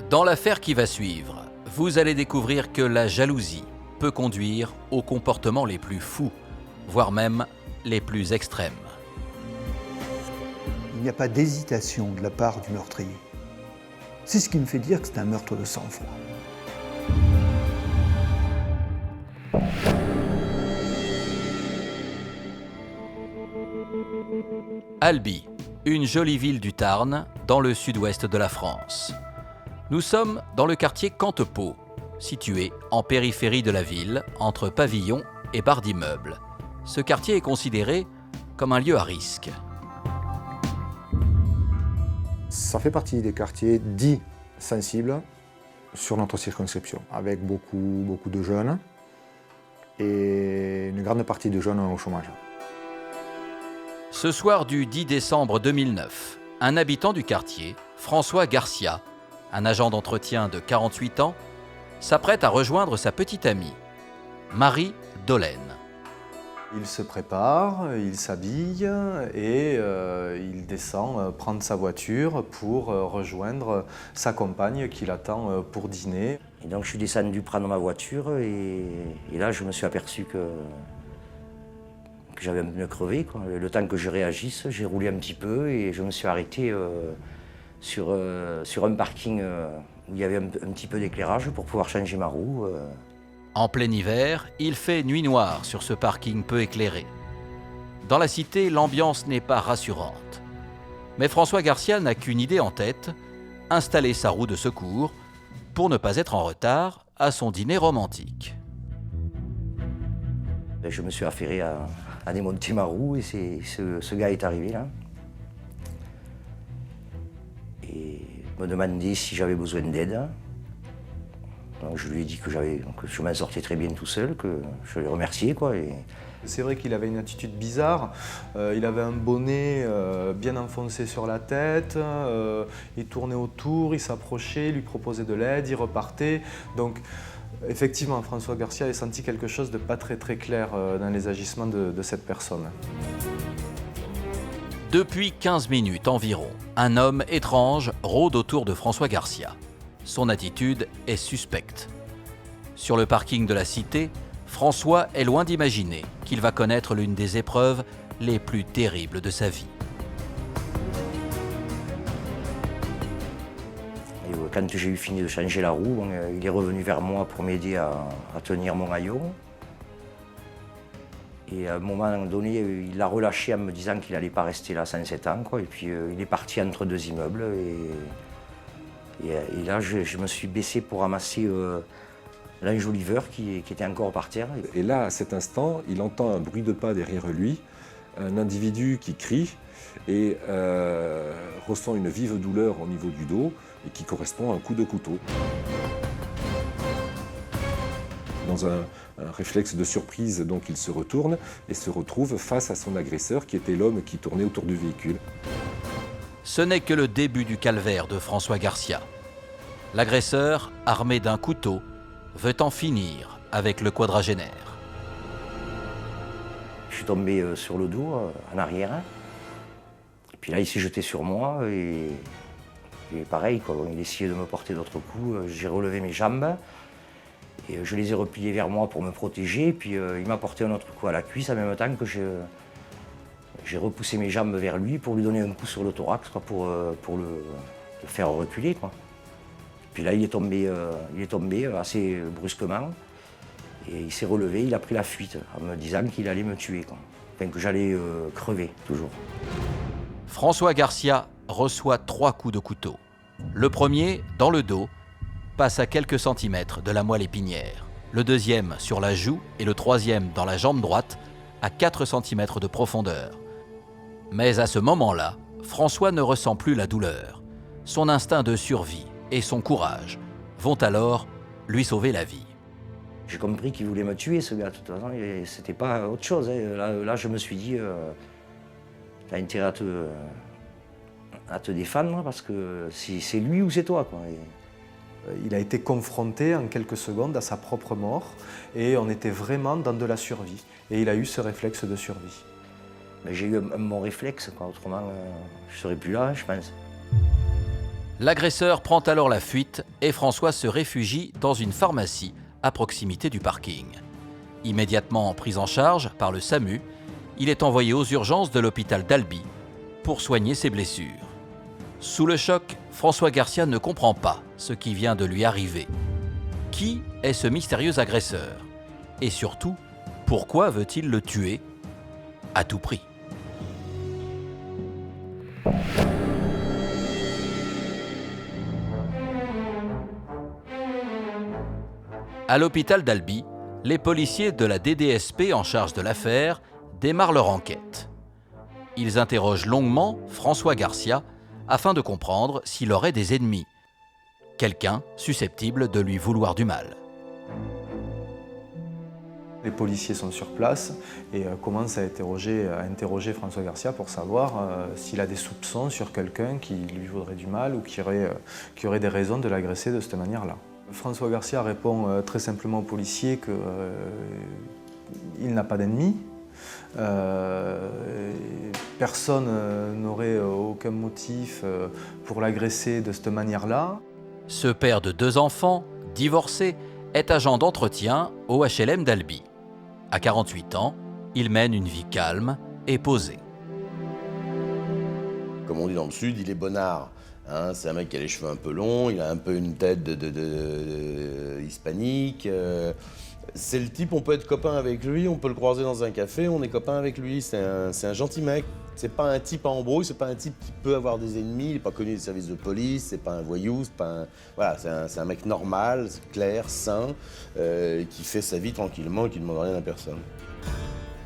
[SPEAKER 1] Dans l'affaire qui va suivre, vous allez découvrir que la jalousie peut conduire aux comportements les plus fous, voire même les plus extrêmes.
[SPEAKER 8] Il n'y a pas d'hésitation de la part du meurtrier. C'est ce qui me fait dire que c'est un meurtre de sang-froid.
[SPEAKER 1] Albi, une jolie ville du Tarn, dans le sud-ouest de la France. Nous sommes dans le quartier Cantepeau, situé en périphérie de la ville, entre pavillons et barres d'immeubles. Ce quartier est considéré comme un lieu à risque.
[SPEAKER 9] Ça fait partie des quartiers dits sensibles sur notre circonscription, avec beaucoup de jeunes et une grande partie de jeunes au chômage.
[SPEAKER 1] Ce soir du 10 décembre 2009, un habitant du quartier, François Garcia, un agent d'entretien de 48 ans, s'apprête à rejoindre sa petite amie, Marie Dolène.
[SPEAKER 10] Il se prépare, il s'habille et il descend prendre sa voiture pour rejoindre sa compagne qui l'attend pour dîner.
[SPEAKER 11] Et donc je suis descendu prendre ma voiture et là je me suis aperçu que j'avais un pneu crevé, quoi. Le temps que je réagisse, j'ai roulé un petit peu et je me suis arrêté sur un parking où il y avait un petit peu d'éclairage pour pouvoir changer ma roue.
[SPEAKER 1] En plein hiver, il fait nuit noire sur ce parking peu éclairé. Dans la cité, l'ambiance n'est pas rassurante. Mais François Garcia n'a qu'une idée en tête, installer sa roue de secours pour ne pas être en retard à son dîner romantique.
[SPEAKER 11] Je me suis affairé à démonter ma roue et ce gars est arrivé là. Et me demandait si j'avais besoin d'aide. Donc je lui ai dit que je m'en sortais très bien tout seul, que je le remerciais, quoi.
[SPEAKER 10] C'est vrai qu'il avait une attitude bizarre, il avait un bonnet bien enfoncé sur la tête, il tournait autour, il s'approchait, il lui proposait de l'aide, il repartait. Donc effectivement, François Garcia a senti quelque chose de pas très clair dans les agissements de cette personne.
[SPEAKER 1] Depuis 15 minutes environ, un homme étrange rôde autour de François Garcia. Son attitude est suspecte. Sur le parking de la cité, François est loin d'imaginer qu'il va connaître l'une des épreuves les plus terribles de sa vie.
[SPEAKER 11] Et quand j'ai eu fini de changer la roue, il est revenu vers moi pour m'aider à tenir mon maillot. Et à un moment donné, il l'a relâché en me disant qu'il n'allait pas rester là 107 ans, quoi. Et puis il est parti entre deux immeubles. Et là, je me suis baissé pour ramasser l'enjoliveur qui était encore par terre.
[SPEAKER 12] Et là, à cet instant, il entend un bruit de pas derrière lui, un individu qui crie et ressent une vive douleur au niveau du dos et qui correspond à un coup de couteau. Dans un réflexe de surprise, donc il se retourne et se retrouve face à son agresseur qui était l'homme qui tournait autour du véhicule.
[SPEAKER 1] Ce n'est que le début du calvaire de François Garcia. L'agresseur, armé d'un couteau, veut en finir avec le quadragénaire.
[SPEAKER 11] Je suis tombé sur le dos, en arrière. Et puis là, il s'est jeté sur moi et pareil, quoi. Il essayait de me porter d'autres coups. J'ai relevé mes jambes et je les ai repliées vers moi pour me protéger. Et puis il m'a porté un autre coup à la cuisse en même temps que j'ai repoussé mes jambes vers lui pour lui donner un coup sur le thorax, quoi, pour le faire reculer, quoi. Puis là, il est tombé assez brusquement et il s'est relevé, il a pris la fuite en me disant qu'il allait me tuer, quoi. Enfin, que j'allais crever, toujours.
[SPEAKER 1] François Garcia reçoit 3 coups de couteau. Le premier, dans le dos, passe à quelques centimètres de la moelle épinière. Le deuxième sur la joue et le troisième dans la jambe droite, à 4 cm de profondeur. Mais à ce moment-là, François ne ressent plus la douleur. Son instinct de survie et son courage vont alors lui sauver la vie.
[SPEAKER 11] J'ai compris qu'il voulait me tuer, ce gars, de toute façon, c'était pas autre chose. Hein. Là, je me suis dit, t'as intérêt à te défendre, parce que c'est lui ou c'est toi, quoi.
[SPEAKER 10] Il a été confronté en quelques secondes à sa propre mort, et on était vraiment dans de la survie. Et il a eu ce réflexe de survie.
[SPEAKER 11] J'ai eu mon réflexe, quoi. Autrement, je ne serais plus là, je pense.
[SPEAKER 1] L'agresseur prend alors la fuite et François se réfugie dans une pharmacie à proximité du parking. Immédiatement pris en charge par le SAMU, il est envoyé aux urgences de l'hôpital d'Albi pour soigner ses blessures. Sous le choc, François Garcia ne comprend pas ce qui vient de lui arriver. Qui est ce mystérieux agresseur? Et surtout, pourquoi veut-il le tuer à tout prix? À l'hôpital d'Albi, les policiers de la DDSP en charge de l'affaire démarrent leur enquête. Ils interrogent longuement François Garcia afin de comprendre s'il aurait des ennemis, quelqu'un susceptible de lui vouloir du mal.
[SPEAKER 10] Les policiers sont sur place et commencent à interroger François Garcia pour savoir s'il a des soupçons sur quelqu'un qui lui voudrait du mal ou qui aurait des raisons de l'agresser de cette manière-là. François Garcia répond très simplement aux policiers qu'il n'a pas d'ennemis. Personne n'aurait aucun motif pour l'agresser de cette manière-là.
[SPEAKER 1] Ce père de 2 enfants, divorcé, est agent d'entretien au HLM d'Albi. À 48 ans, il mène une vie calme et posée.
[SPEAKER 13] Comme on dit dans le Sud, il est bonnard. Hein, c'est un mec qui a les cheveux un peu longs, il a un peu une tête de hispanique. C'est le type, on peut être copain avec lui, on peut le croiser dans un café, on est copain avec lui. C'est un gentil mec. C'est pas un type à embrouille, c'est pas un type qui peut avoir des ennemis, il n'est pas connu des services de police, c'est pas un voyou, c'est pas un... Voilà, c'est un mec normal, clair, sain, qui fait sa vie tranquillement et qui ne demande rien à personne.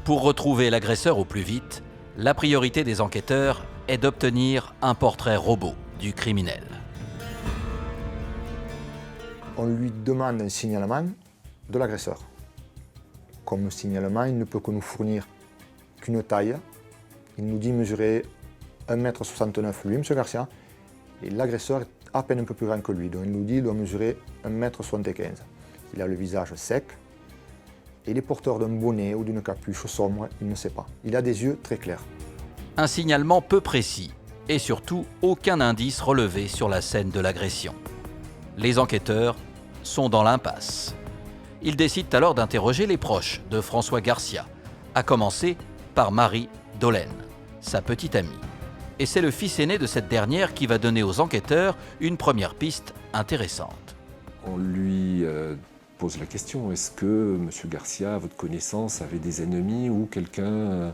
[SPEAKER 1] Pour retrouver l'agresseur au plus vite, la priorité des enquêteurs est d'obtenir un portrait robot du criminel.
[SPEAKER 9] On lui demande un signalement de l'agresseur. Comme signalement, il ne peut que nous fournir qu'une taille. Il nous dit mesurer 1,69 m lui, M. Garcia, et l'agresseur est à peine un peu plus grand que lui. Donc il nous dit qu'il doit mesurer 1,75 m. Il a le visage sec, et il est porteur d'un bonnet ou d'une capuche sombre, il ne sait pas. Il a des yeux très clairs.
[SPEAKER 1] Un signalement peu précis, et surtout aucun indice relevé sur la scène de l'agression. Les enquêteurs sont dans l'impasse. Ils décident alors d'interroger les proches de François Garcia, à commencer par Marie Dolène, sa petite amie. Et c'est le fils aîné de cette dernière qui va donner aux enquêteurs une première piste intéressante.
[SPEAKER 12] On lui pose la question, est-ce que M. Garcia, à votre connaissance, avait des ennemis ou quelqu'un,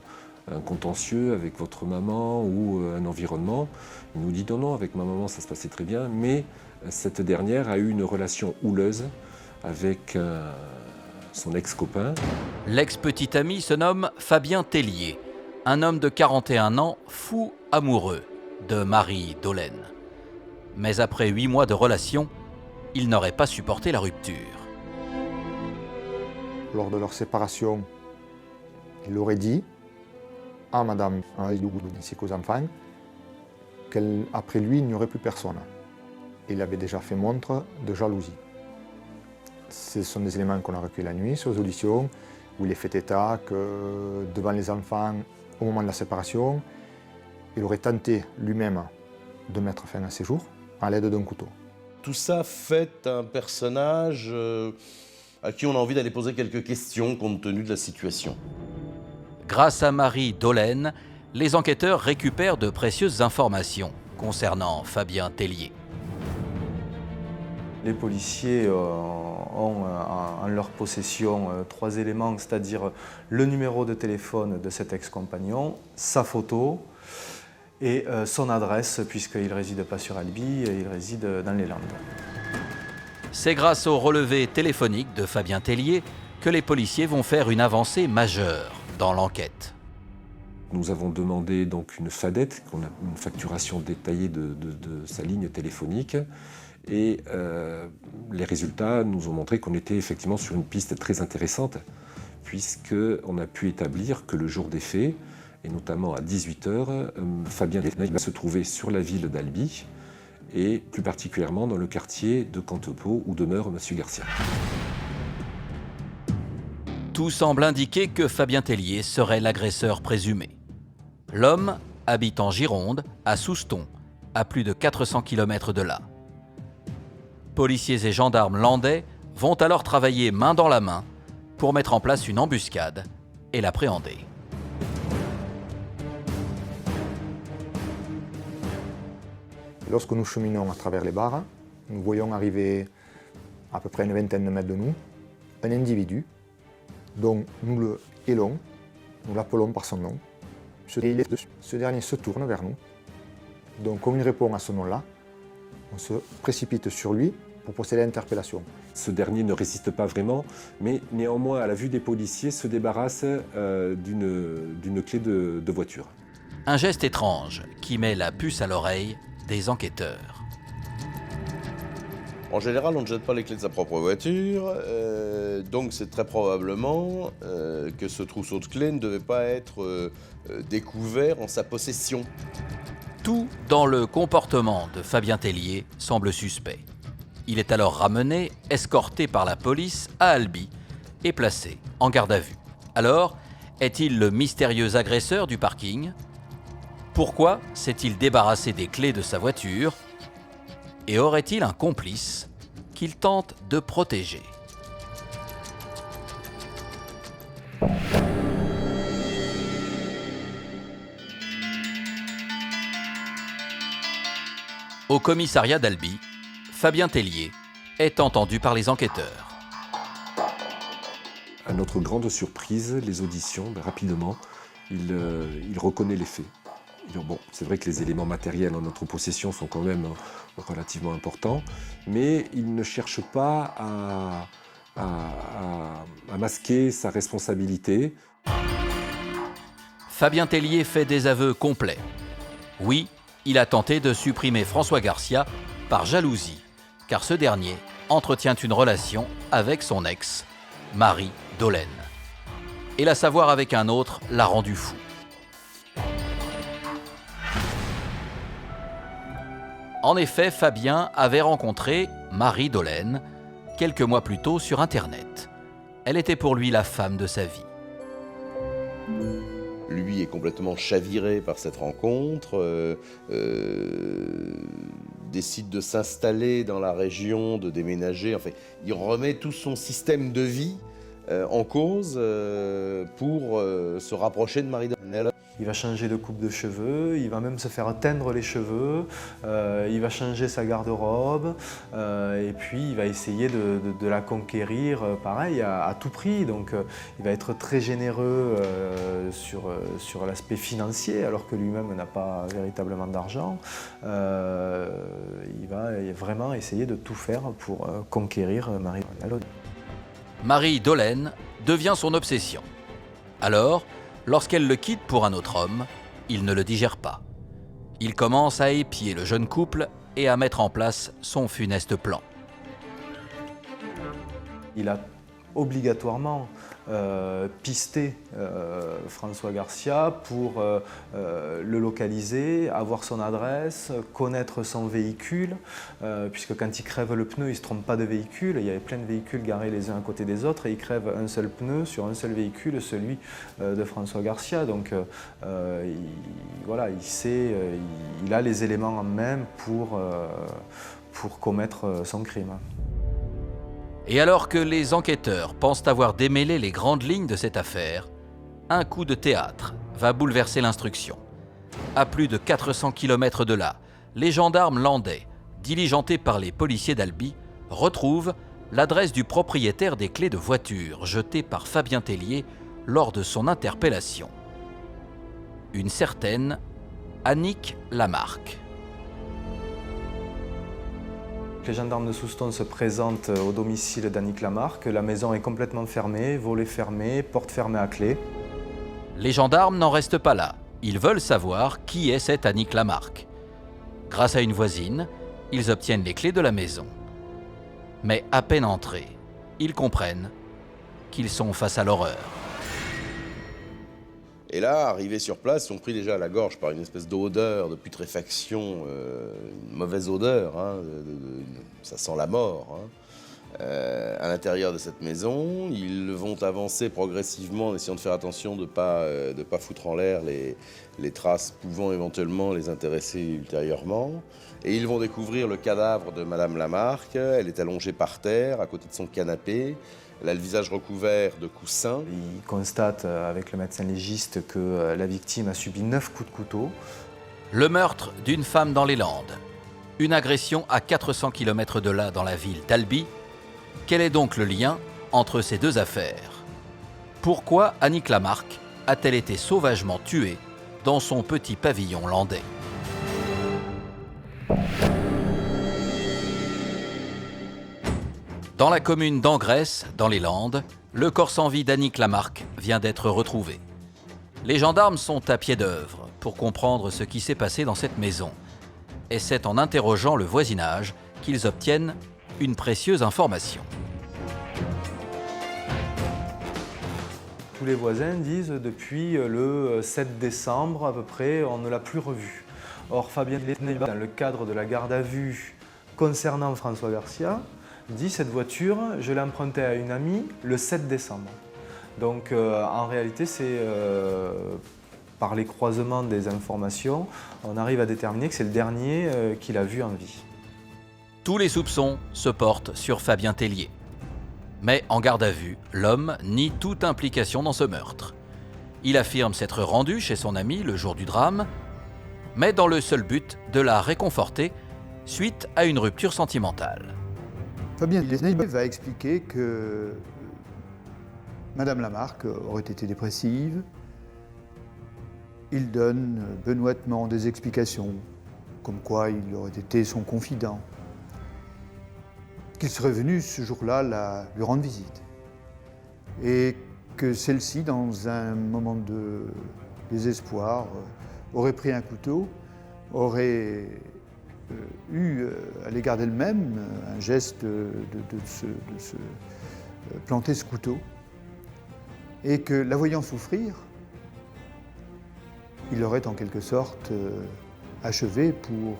[SPEAKER 12] un contentieux avec votre maman ou un environnement? Il nous dit non, avec ma maman ça se passait très bien, mais cette dernière a eu une relation houleuse avec son ex-copain.
[SPEAKER 1] L'ex-petit ami se nomme Fabien Tellier, un homme de 41 ans fou amoureux de Marie Dolène. Mais après 8 mois de relation, il n'aurait pas supporté la rupture.
[SPEAKER 9] Lors de leur séparation, il aurait dit à Madame Aïdougou ainsi qu'aux enfants qu'après lui, il n'y aurait plus personne. Il avait déjà fait montre de jalousie. Ce sont des éléments qu'on a recueillis la nuit sur les auditions, où il est fait état que devant les enfants, au moment de la séparation, il aurait tenté lui-même de mettre fin à ses jours à l'aide d'un couteau.
[SPEAKER 13] Tout ça fait un personnage à qui on a envie d'aller poser quelques questions compte tenu de la situation.
[SPEAKER 1] Grâce à Marie Dolène, les enquêteurs récupèrent de précieuses informations concernant Fabien Tellier.
[SPEAKER 10] Les policiers ont en leur possession 3 éléments, c'est-à-dire le numéro de téléphone de cet ex-compagnon, sa photo et son adresse, puisqu'il ne réside pas sur Albi, il réside dans les Landes.
[SPEAKER 1] C'est grâce au relevé téléphonique de Fabien Tellier que les policiers vont faire une avancée majeure dans l'enquête.
[SPEAKER 12] Nous avons demandé donc une FADET, une facturation détaillée de sa ligne téléphonique. Et les résultats nous ont montré qu'on était effectivement sur une piste très intéressante, puisqu'on a pu établir que le jour des faits, et notamment à 18h, Fabien Delay va se trouver sur la ville d'Albi, et plus particulièrement dans le quartier de Cantepeau où demeure M. Garcia.
[SPEAKER 1] Tout semble indiquer que Fabien Tellier serait l'agresseur présumé. L'homme habite en Gironde, à Souston, à plus de 400 km de là. Policiers et gendarmes landais vont alors travailler main dans la main pour mettre en place une embuscade et l'appréhender.
[SPEAKER 9] Lorsque nous cheminons à travers les bars, nous voyons arriver à peu près une vingtaine de mètres de nous un individu dont nous le hélons, nous l'appelons par son nom. Ce dernier se tourne vers nous. Donc comme il répond à ce nom-là, on se précipite sur lui pour procéder à l'interpellation.
[SPEAKER 12] Ce dernier ne résiste pas vraiment, mais néanmoins, à la vue des policiers, se débarrasse d'une clé de voiture.
[SPEAKER 1] Un geste étrange qui met la puce à l'oreille des enquêteurs.
[SPEAKER 13] En général, on ne jette pas les clés de sa propre voiture, donc c'est très probablement que ce trousseau de clés ne devait pas être découvert en sa possession.
[SPEAKER 1] Tout dans le comportement de Fabien Tellier semble suspect. Il est alors ramené, escorté par la police à Albi et placé en garde à vue. Alors, est-il le mystérieux agresseur du parking ? Pourquoi s'est-il débarrassé des clés de sa voiture ? Et aurait-il un complice qu'il tente de protéger ? Au commissariat d'Albi, Fabien Tellier est entendu par les enquêteurs.
[SPEAKER 12] À notre grande surprise, les auditions, rapidement, il reconnaît les faits. Bon, c'est vrai que les éléments matériels en notre possession sont quand même relativement importants, mais il ne cherche pas à masquer sa responsabilité.
[SPEAKER 1] Fabien Tellier fait des aveux complets. Oui, il a tenté de supprimer François Garcia par jalousie, car ce dernier entretient une relation avec son ex, Marie Dolène. Et la savoir avec un autre l'a rendu fou. En effet, Fabien avait rencontré Marie Dolène quelques mois plus tôt sur Internet. Elle était pour lui la femme de sa vie.
[SPEAKER 13] Lui est complètement chaviré par cette rencontre, décide de s'installer dans la région, de déménager. Enfin, il remet tout son système de vie en cause pour se rapprocher de Marie Dolène.
[SPEAKER 10] Il va changer de coupe de cheveux, il va même se faire teindre les cheveux, il va changer sa garde-robe et puis il va essayer de la conquérir, pareil, à tout prix. Donc il va être très généreux sur l'aspect financier alors que lui-même n'a pas véritablement d'argent. Il va vraiment essayer de tout faire pour conquérir Marie Dolène.
[SPEAKER 1] Marie Dolène devient son obsession. Alors, lorsqu'elle le quitte pour un autre homme, il ne le digère pas. Il commence à épier le jeune couple et à mettre en place son funeste plan.
[SPEAKER 10] Il a obligatoirement pisté François Garcia pour le localiser, avoir son adresse, connaître son véhicule, puisque quand il crève le pneu, il ne se trompe pas de véhicule. Il y avait plein de véhicules garés les uns à côté des autres et il crève un seul pneu sur un seul véhicule, celui de François Garcia. Donc il sait, il a les éléments en main pour commettre son crime.
[SPEAKER 1] Et alors que les enquêteurs pensent avoir démêlé les grandes lignes de cette affaire, un coup de théâtre va bouleverser l'instruction. À plus de 400 km de là, les gendarmes landais, diligentés par les policiers d'Albi, retrouvent l'adresse du propriétaire des clés de voiture jetées par Fabien Tellier lors de son interpellation. Une certaine Annick Lamarque.
[SPEAKER 10] Les gendarmes de Souston se présentent au domicile d'Annick Lamarque. La maison est complètement fermée, volets fermés, porte fermée à clé.
[SPEAKER 1] Les gendarmes n'en restent pas là. Ils veulent savoir qui est cette Annick Lamarque. Grâce à une voisine, ils obtiennent les clés de la maison. Mais à peine entrés, ils comprennent qu'ils sont face à l'horreur.
[SPEAKER 13] Et là, arrivés sur place, ils sont pris déjà à la gorge par une espèce d'odeur, de putréfaction, une mauvaise odeur, hein, ça sent la mort. Hein. À l'intérieur de cette maison, ils vont avancer progressivement en essayant de faire attention de ne pas foutre en l'air les traces pouvant éventuellement les intéresser ultérieurement. Et ils vont découvrir le cadavre de Madame Lamarque. Elle est allongée par terre, à côté de son canapé. Elle a le visage recouvert de coussins.
[SPEAKER 10] Il constate avec le médecin légiste que la victime a subi 9 coups de couteau.
[SPEAKER 1] Le meurtre d'une femme dans les Landes. Une agression à 400 km de là, dans la ville d'Albi. Quel est donc le lien entre ces deux affaires? Pourquoi Annick Lamarque a-t-elle été sauvagement tuée dans son petit pavillon landais? Dans la commune d'Angresse, dans les Landes, le corps sans vie d'Annick Lamarque vient d'être retrouvé. Les gendarmes sont à pied d'œuvre pour comprendre ce qui s'est passé dans cette maison. Et c'est en interrogeant le voisinage qu'ils obtiennent une précieuse information.
[SPEAKER 10] Tous les voisins disent depuis le 7 décembre à peu près, on ne l'a plus revu. Or, Fabien Tellier, dans le cadre de la garde à vue concernant François Garcia, dit cette voiture, je l'ai empruntée à une amie le 7 décembre. Donc en réalité, c'est par les croisements des informations, on arrive à déterminer que c'est le dernier qu'il a vu en vie.
[SPEAKER 1] Tous les soupçons se portent sur Fabien Tellier. Mais en garde à vue, l'homme nie toute implication dans ce meurtre. Il affirme s'être rendu chez son ami le jour du drame, mais dans le seul but de la réconforter suite à une rupture sentimentale.
[SPEAKER 8] Fabien Tellier va expliquer que Madame Lamarque aurait été dépressive. Il donne benoîtement des explications, comme quoi il aurait été son confident, qu'il serait venu ce jour-là lui rendre visite, et que celle-ci, dans un moment de désespoir, aurait pris un couteau, aurait eu à l'égard d'elle-même un geste de se planter ce couteau, et que la voyant souffrir, il aurait en quelque sorte achevé pour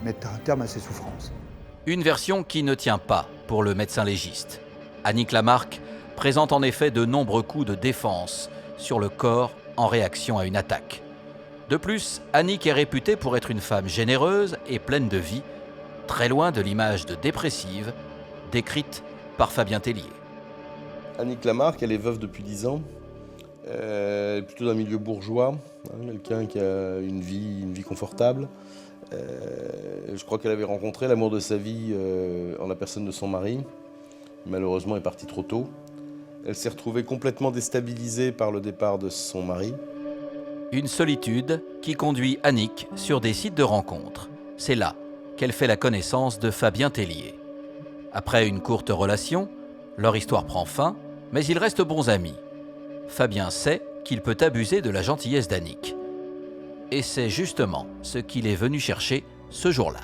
[SPEAKER 8] mettre un terme à ses souffrances.
[SPEAKER 1] Une version qui ne tient pas pour le médecin légiste. Annick Lamarque présente en effet de nombreux coups de défense sur le corps en réaction à une attaque. De plus, Annick est réputée pour être une femme généreuse et pleine de vie, très loin de l'image de dépressive décrite par Fabien Tellier.
[SPEAKER 13] Annick Lamarque, elle est veuve depuis 10 ans. Elle est plutôt d'un milieu bourgeois, hein, quelqu'un qui a une vie confortable. Je crois qu'elle avait rencontré l'amour de sa vie en la personne de son mari. Malheureusement, elle est partie trop tôt. Elle s'est retrouvée complètement déstabilisée par le départ de son mari.
[SPEAKER 1] Une solitude qui conduit Annick sur des sites de rencontres. C'est là qu'elle fait la connaissance de Fabien Tellier. Après une courte relation, leur histoire prend fin, mais ils restent bons amis. Fabien sait qu'il peut abuser de la gentillesse d'Annick. Et c'est justement ce qu'il est venu chercher ce jour-là.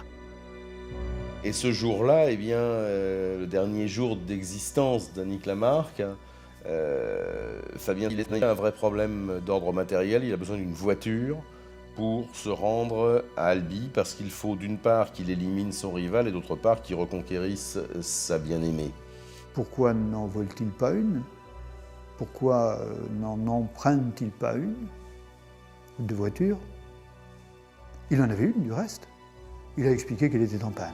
[SPEAKER 13] Et ce jour-là, eh bien, le dernier jour d'existence d'Annick Lamarque, Fabien il a un vrai problème d'ordre matériel. Il a besoin d'une voiture pour se rendre à Albi, parce qu'il faut d'une part qu'il élimine son rival et d'autre part qu'il reconquérisse sa bien-aimée.
[SPEAKER 8] Pourquoi n'en vole-t-il pas une? Pourquoi n'en emprunte-t-il pas une de voiture? Il en avait une du reste. Il a expliqué qu'elle était en panne.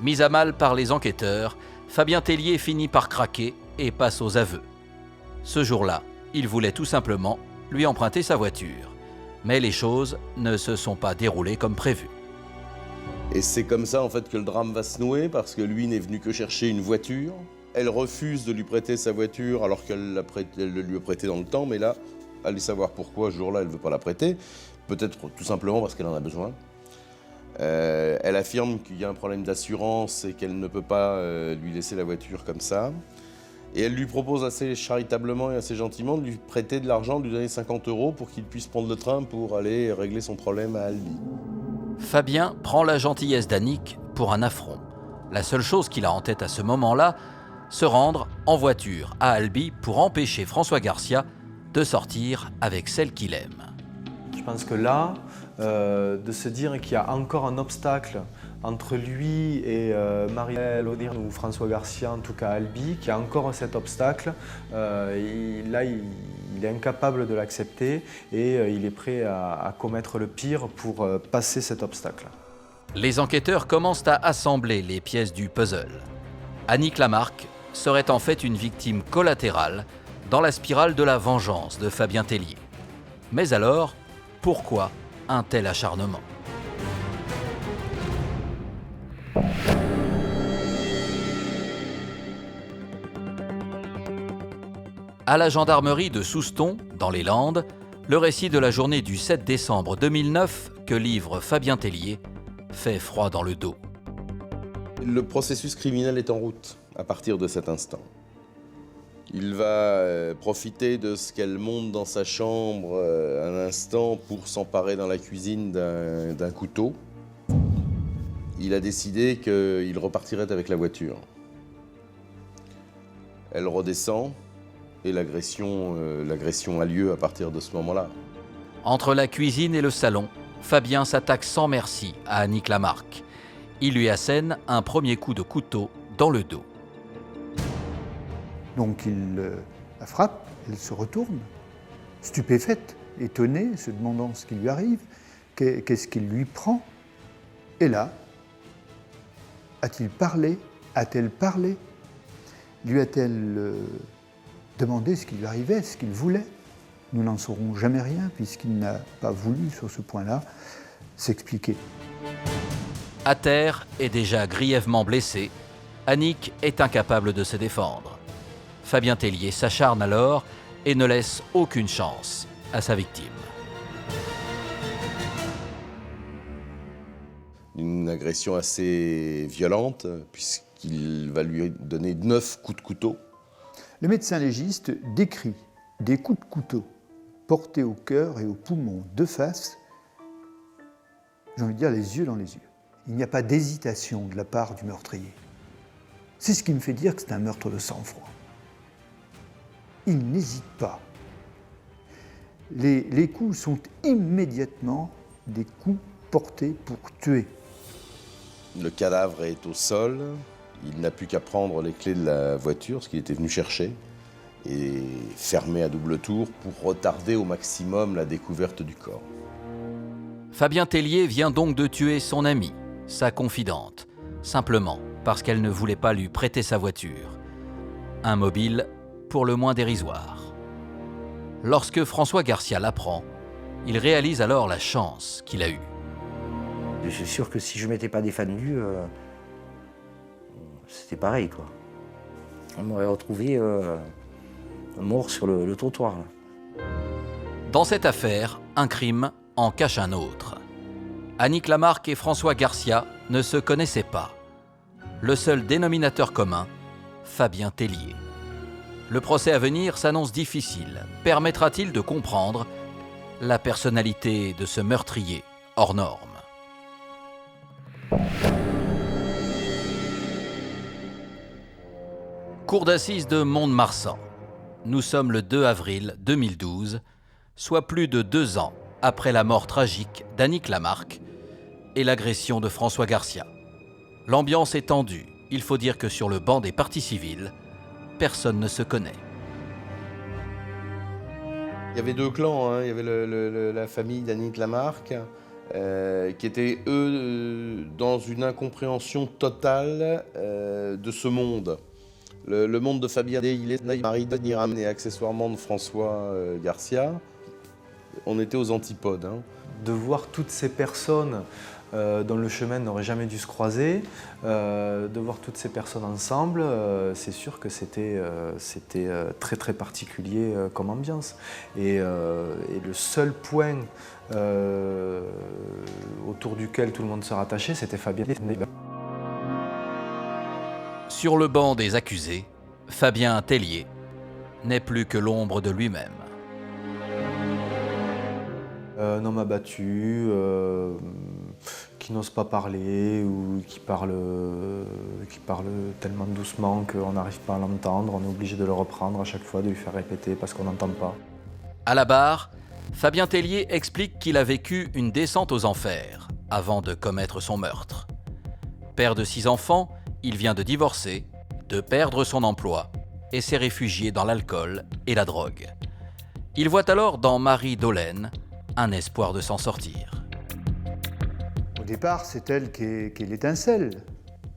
[SPEAKER 1] Mis à mal par les enquêteurs, Fabien Tellier finit par craquer et passe aux aveux. Ce jour-là, il voulait tout simplement lui emprunter sa voiture. Mais les choses ne se sont pas déroulées comme prévu.
[SPEAKER 13] Et c'est comme ça en fait que le drame va se nouer, parce que lui n'est venu que chercher une voiture. Elle refuse de lui prêter sa voiture alors qu'elle le lui a prêté dans le temps, mais là, allez savoir pourquoi ce jour-là elle ne veut pas la prêter. Peut-être tout simplement parce qu'elle en a besoin. Elle affirme qu'il y a un problème d'assurance et qu'elle ne peut pas lui laisser la voiture comme ça. Et elle lui propose assez charitablement et assez gentiment de lui prêter de l'argent, de lui donner 50 € pour qu'il puisse prendre le train pour aller régler son problème à Albi.
[SPEAKER 1] Fabien prend la gentillesse d'Annick pour un affront. La seule chose qu'il a en tête à ce moment-là, se rendre en voiture à Albi pour empêcher François Garcia de sortir avec celle qu'il aime.
[SPEAKER 10] Je pense que là, de se dire qu'il y a encore un obstacle entre lui et Marie-Hélène ou François Garcia, en tout cas Albi, qu'il y a encore cet obstacle, il est incapable de l'accepter et il est prêt à commettre le pire pour passer cet obstacle.
[SPEAKER 1] Les enquêteurs commencent à assembler les pièces du puzzle. Annick Lamarque serait en fait une victime collatérale dans la spirale de la vengeance de Fabien Tellier. Mais alors, pourquoi un tel acharnement ? À la gendarmerie de Souston, dans les Landes, le récit de la journée du 7 décembre 2009 que livre Fabien Tellier fait froid dans le dos.
[SPEAKER 13] Le processus criminel est en route à partir de cet instant. Il va profiter de ce qu'elle monte dans sa chambre un instant pour s'emparer dans la cuisine d'un couteau. Il a décidé qu'il repartirait avec la voiture. Elle redescend et l'agression a lieu à partir de ce moment-là.
[SPEAKER 1] Entre la cuisine et le salon, Fabien s'attaque sans merci à Annick Lamarque. Il lui assène un premier coup de couteau dans le dos.
[SPEAKER 8] Donc il la frappe, elle se retourne, stupéfaite, étonnée, se demandant ce qui lui arrive, qu'est-ce qu'il lui prend. Et là, a-t-il parlé? A-t-elle parlé? Lui a-t-elle demandé ce qui lui arrivait, ce qu'il voulait? Nous n'en saurons jamais rien puisqu'il n'a pas voulu, sur ce point-là, s'expliquer.
[SPEAKER 1] À terre et déjà grièvement blessée, Annick est incapable de se défendre. Fabien Tellier s'acharne alors et ne laisse aucune chance à sa victime.
[SPEAKER 13] Une agression assez violente puisqu'il va lui donner 9 coups de couteau.
[SPEAKER 8] Le médecin légiste décrit des coups de couteau portés au cœur et aux poumons de face, j'ai envie de dire les yeux dans les yeux. Il n'y a pas d'hésitation de la part du meurtrier. C'est ce qui me fait dire que c'est un meurtre de sang-froid. Il n'hésite pas. Les coups sont immédiatement des coups portés pour tuer.
[SPEAKER 13] Le cadavre est au sol. Il n'a plus qu'à prendre les clés de la voiture, ce qu'il était venu chercher, et fermer à double tour pour retarder au maximum la découverte du corps.
[SPEAKER 1] Fabien Tellier vient donc de tuer son amie, sa confidente, simplement parce qu'elle ne voulait pas lui prêter sa voiture. Un mobile pour le moins dérisoire. Lorsque François Garcia l'apprend, il réalise alors la chance qu'il a eue.
[SPEAKER 11] Je suis sûr que si je ne m'étais pas défendu, c'était pareil, quoi. On m'aurait retrouvé mort sur le trottoir. Là.
[SPEAKER 1] Dans cette affaire, un crime en cache un autre. Annick Lamarque et François Garcia ne se connaissaient pas. Le seul dénominateur commun, Fabien Tellier. Le procès à venir s'annonce difficile. Permettra-t-il de comprendre la personnalité de ce meurtrier hors norme ? Cour d'assises de Mont-de-Marsan. Nous sommes le 2 avril 2012, soit plus de 2 ans après la mort tragique d'Annick Lamarque et l'agression de François Garcia. L'ambiance est tendue. Il faut dire que sur le banc des parties civiles, personne ne se connaît.
[SPEAKER 13] Il y avait 2 clans, hein. Il y avait la famille d'Annick Lamarque, qui étaient, eux, dans une incompréhension totale de ce monde. Le monde de Fabien Tellier, Marie Niram et accessoirement de François Garcia, on était aux antipodes. Hein.
[SPEAKER 10] De voir toutes ces personnes dont le chemin n'aurait jamais dû se croiser, de voir toutes ces personnes ensemble, c'est sûr que c'était très très particulier comme ambiance. Et le seul point autour duquel tout le monde se rattachait, c'était Fabien Tellier.
[SPEAKER 1] Sur le banc des accusés, Fabien Tellier n'est plus que l'ombre de lui-même.
[SPEAKER 10] Un homme abattu, qui n'ose pas parler ou qui parle tellement doucement qu'on n'arrive pas à l'entendre. On est obligé de le reprendre à chaque fois, de lui faire répéter parce qu'on n'entend pas.
[SPEAKER 1] À la barre, Fabien Tellier explique qu'il a vécu une descente aux enfers avant de commettre son meurtre. Père de 6 enfants, il vient de divorcer, de perdre son emploi et s'est réfugié dans l'alcool et la drogue. Il voit alors dans Marie Dolène un espoir de s'en sortir.
[SPEAKER 8] Au départ, c'est elle qui est l'étincelle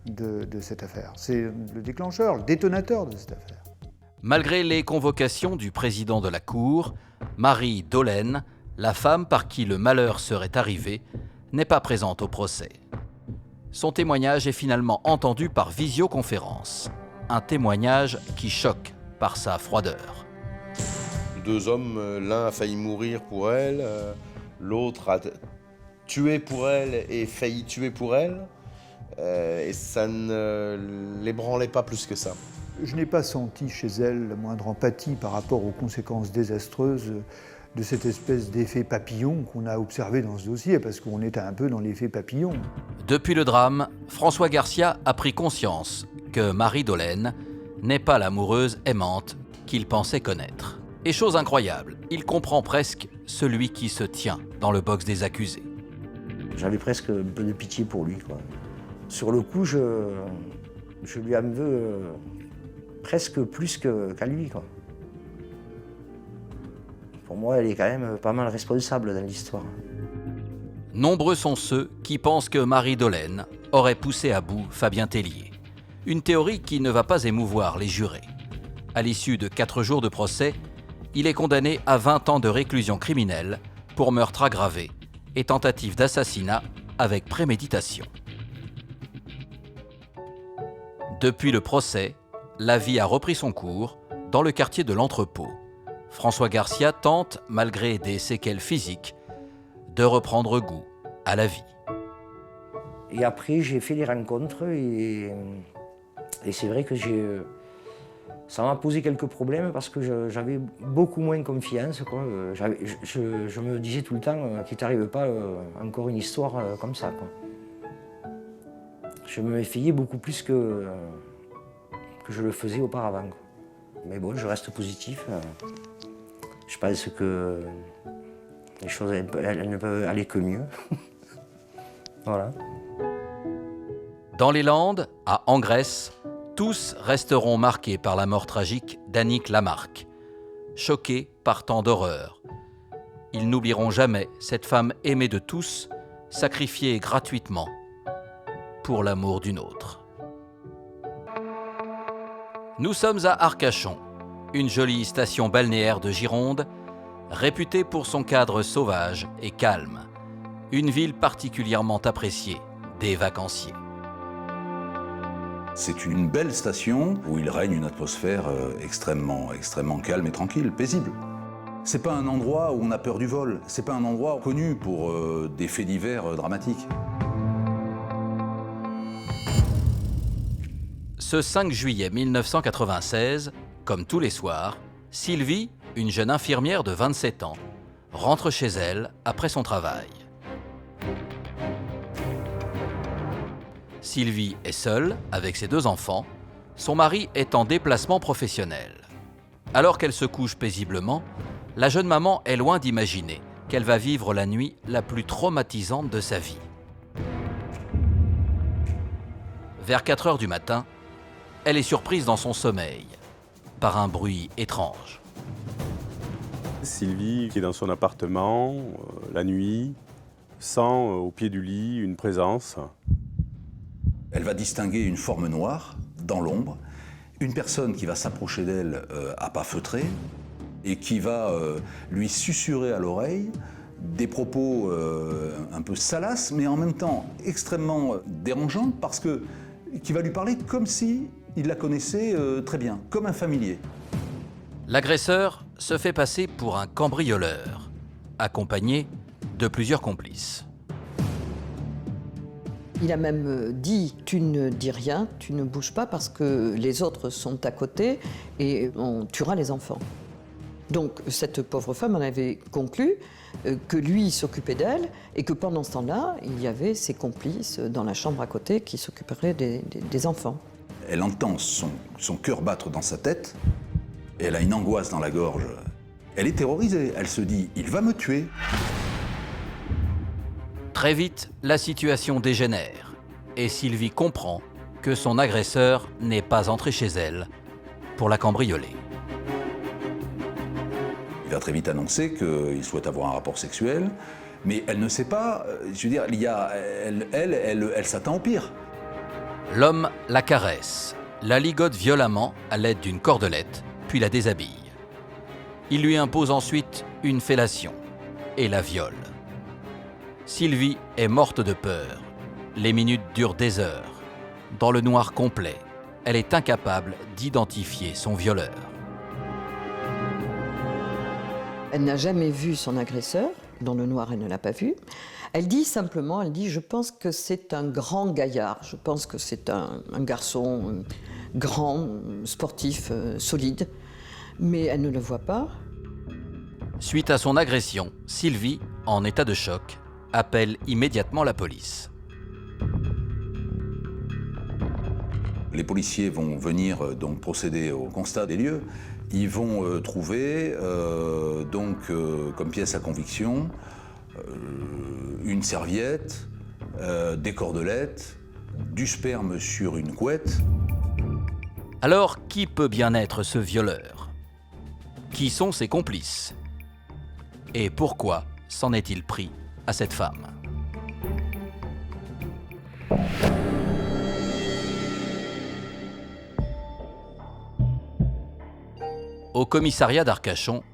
[SPEAKER 8] de cette affaire. C'est le déclencheur, le détonateur de cette affaire.
[SPEAKER 1] Malgré les convocations du président de la Cour, Marie Dolène, la femme par qui le malheur serait arrivé, n'est pas présente au procès. Son témoignage est finalement entendu par visioconférence. Un témoignage qui choque par sa froideur.
[SPEAKER 13] 2 hommes, l'un a failli mourir pour elle, l'autre a tué pour elle et failli tuer pour elle. Et ça ne l'ébranlait pas plus que ça.
[SPEAKER 8] Je n'ai pas senti chez elle la moindre empathie par rapport aux conséquences désastreuses de cette espèce d'effet papillon qu'on a observé dans ce dossier, parce qu'on était un peu dans l'effet papillon.
[SPEAKER 1] Depuis le drame, François Garcia a pris conscience que Marie Dolène n'est pas l'amoureuse aimante qu'il pensait connaître. Et chose incroyable, il comprend presque celui qui se tient dans le box des accusés.
[SPEAKER 11] J'avais presque un peu de pitié pour lui, quoi. Sur le coup, je lui en veux presque plus qu'à lui, quoi. Pour moi, elle est quand même pas mal responsable dans l'histoire.
[SPEAKER 1] Nombreux sont ceux qui pensent que Marie Dolène aurait poussé à bout Fabien Tellier. Une théorie qui ne va pas émouvoir les jurés. À l'issue de 4 jours de procès, il est condamné à 20 ans de réclusion criminelle pour meurtre aggravé et tentative d'assassinat avec préméditation. Depuis le procès, la vie a repris son cours dans le quartier de l'Entrepôt. François Garcia tente, malgré des séquelles physiques, de reprendre goût à la vie.
[SPEAKER 11] Et après, j'ai fait des rencontres et c'est vrai que ça m'a posé quelques problèmes parce que j'avais beaucoup moins confiance, quoi. Je me disais tout le temps qu'il t'arrive pas encore une histoire comme ça, quoi. Je me méfiais beaucoup plus que je le faisais auparavant, quoi. Mais bon, je reste positif. Je pense que les choses elles ne peuvent aller que mieux. Voilà.
[SPEAKER 1] Dans les Landes, à Angresse, tous resteront marqués par la mort tragique d'Annick Lamarque. Choqués par tant d'horreur. Ils n'oublieront jamais cette femme aimée de tous, sacrifiée gratuitement pour l'amour d'une autre. Nous sommes à Arcachon, une jolie station balnéaire de Gironde, réputée pour son cadre sauvage et calme. Une ville particulièrement appréciée des vacanciers.
[SPEAKER 14] C'est une belle station où il règne une atmosphère extrêmement calme et tranquille, paisible. C'est pas un endroit où on a peur du vol, c'est pas un endroit connu pour des faits divers dramatiques.
[SPEAKER 1] Ce 5 juillet 1996, comme tous les soirs, Sylvie, une jeune infirmière de 27 ans, rentre chez elle après son travail. Sylvie est seule avec ses 2 enfants. Son mari est en déplacement professionnel. Alors qu'elle se couche paisiblement, la jeune maman est loin d'imaginer qu'elle va vivre la nuit la plus traumatisante de sa vie. Vers 4 heures du matin, elle est surprise dans son sommeil par un bruit étrange.
[SPEAKER 2] Sylvie, qui est dans son appartement, la nuit, sent au pied du lit une présence.
[SPEAKER 14] Elle va distinguer une forme noire dans l'ombre, une personne qui va s'approcher d'elle à pas feutrés et qui va lui susurrer à l'oreille des propos un peu salaces, mais en même temps extrêmement dérangeants, parce que qui va lui parler comme si il la connaissait très bien, comme un familier.
[SPEAKER 1] L'agresseur se fait passer pour un cambrioleur, accompagné de plusieurs complices.
[SPEAKER 15] Il a même dit « tu ne dis rien, tu ne bouges pas parce que les autres sont à côté et on tuera les enfants ». Donc cette pauvre femme en avait conclu que lui s'occupait d'elle et que pendant ce temps-là, il y avait ses complices dans la chambre à côté qui s'occuperaient des enfants.
[SPEAKER 14] Elle entend son cœur battre dans sa tête, et elle a une angoisse dans la gorge. Elle est terrorisée, elle se dit « il va me tuer ».
[SPEAKER 1] Très vite, la situation dégénère et Sylvie comprend que son agresseur n'est pas entré chez elle pour la cambrioler.
[SPEAKER 14] Il va très vite annoncer qu'il souhaite avoir un rapport sexuel, mais elle ne sait pas, je veux dire, elle s'attend au pire.
[SPEAKER 1] L'homme la caresse, la ligote violemment à l'aide d'une cordelette, puis la déshabille. Il lui impose ensuite une fellation et la viole. Sylvie est morte de peur. Les minutes durent des heures. Dans le noir complet, elle est incapable d'identifier son violeur.
[SPEAKER 15] Elle n'a jamais vu son agresseur. Dans le noir, elle ne l'a pas vu. Elle dit simplement, je pense que c'est un grand gaillard. Je pense que c'est un garçon grand, sportif, solide. Mais elle ne le voit pas.
[SPEAKER 1] Suite à son agression, Sylvie, en état de choc, appelle immédiatement la police.
[SPEAKER 14] Les policiers vont venir donc procéder au constat des lieux. Ils vont trouver comme pièce à conviction une serviette, des cordelettes, du sperme sur une couette.
[SPEAKER 1] Alors, qui peut bien être ce violeur? Qui sont ses complices? Et pourquoi s'en est-il pris à cette femme? Au commissariat d'Arcachon,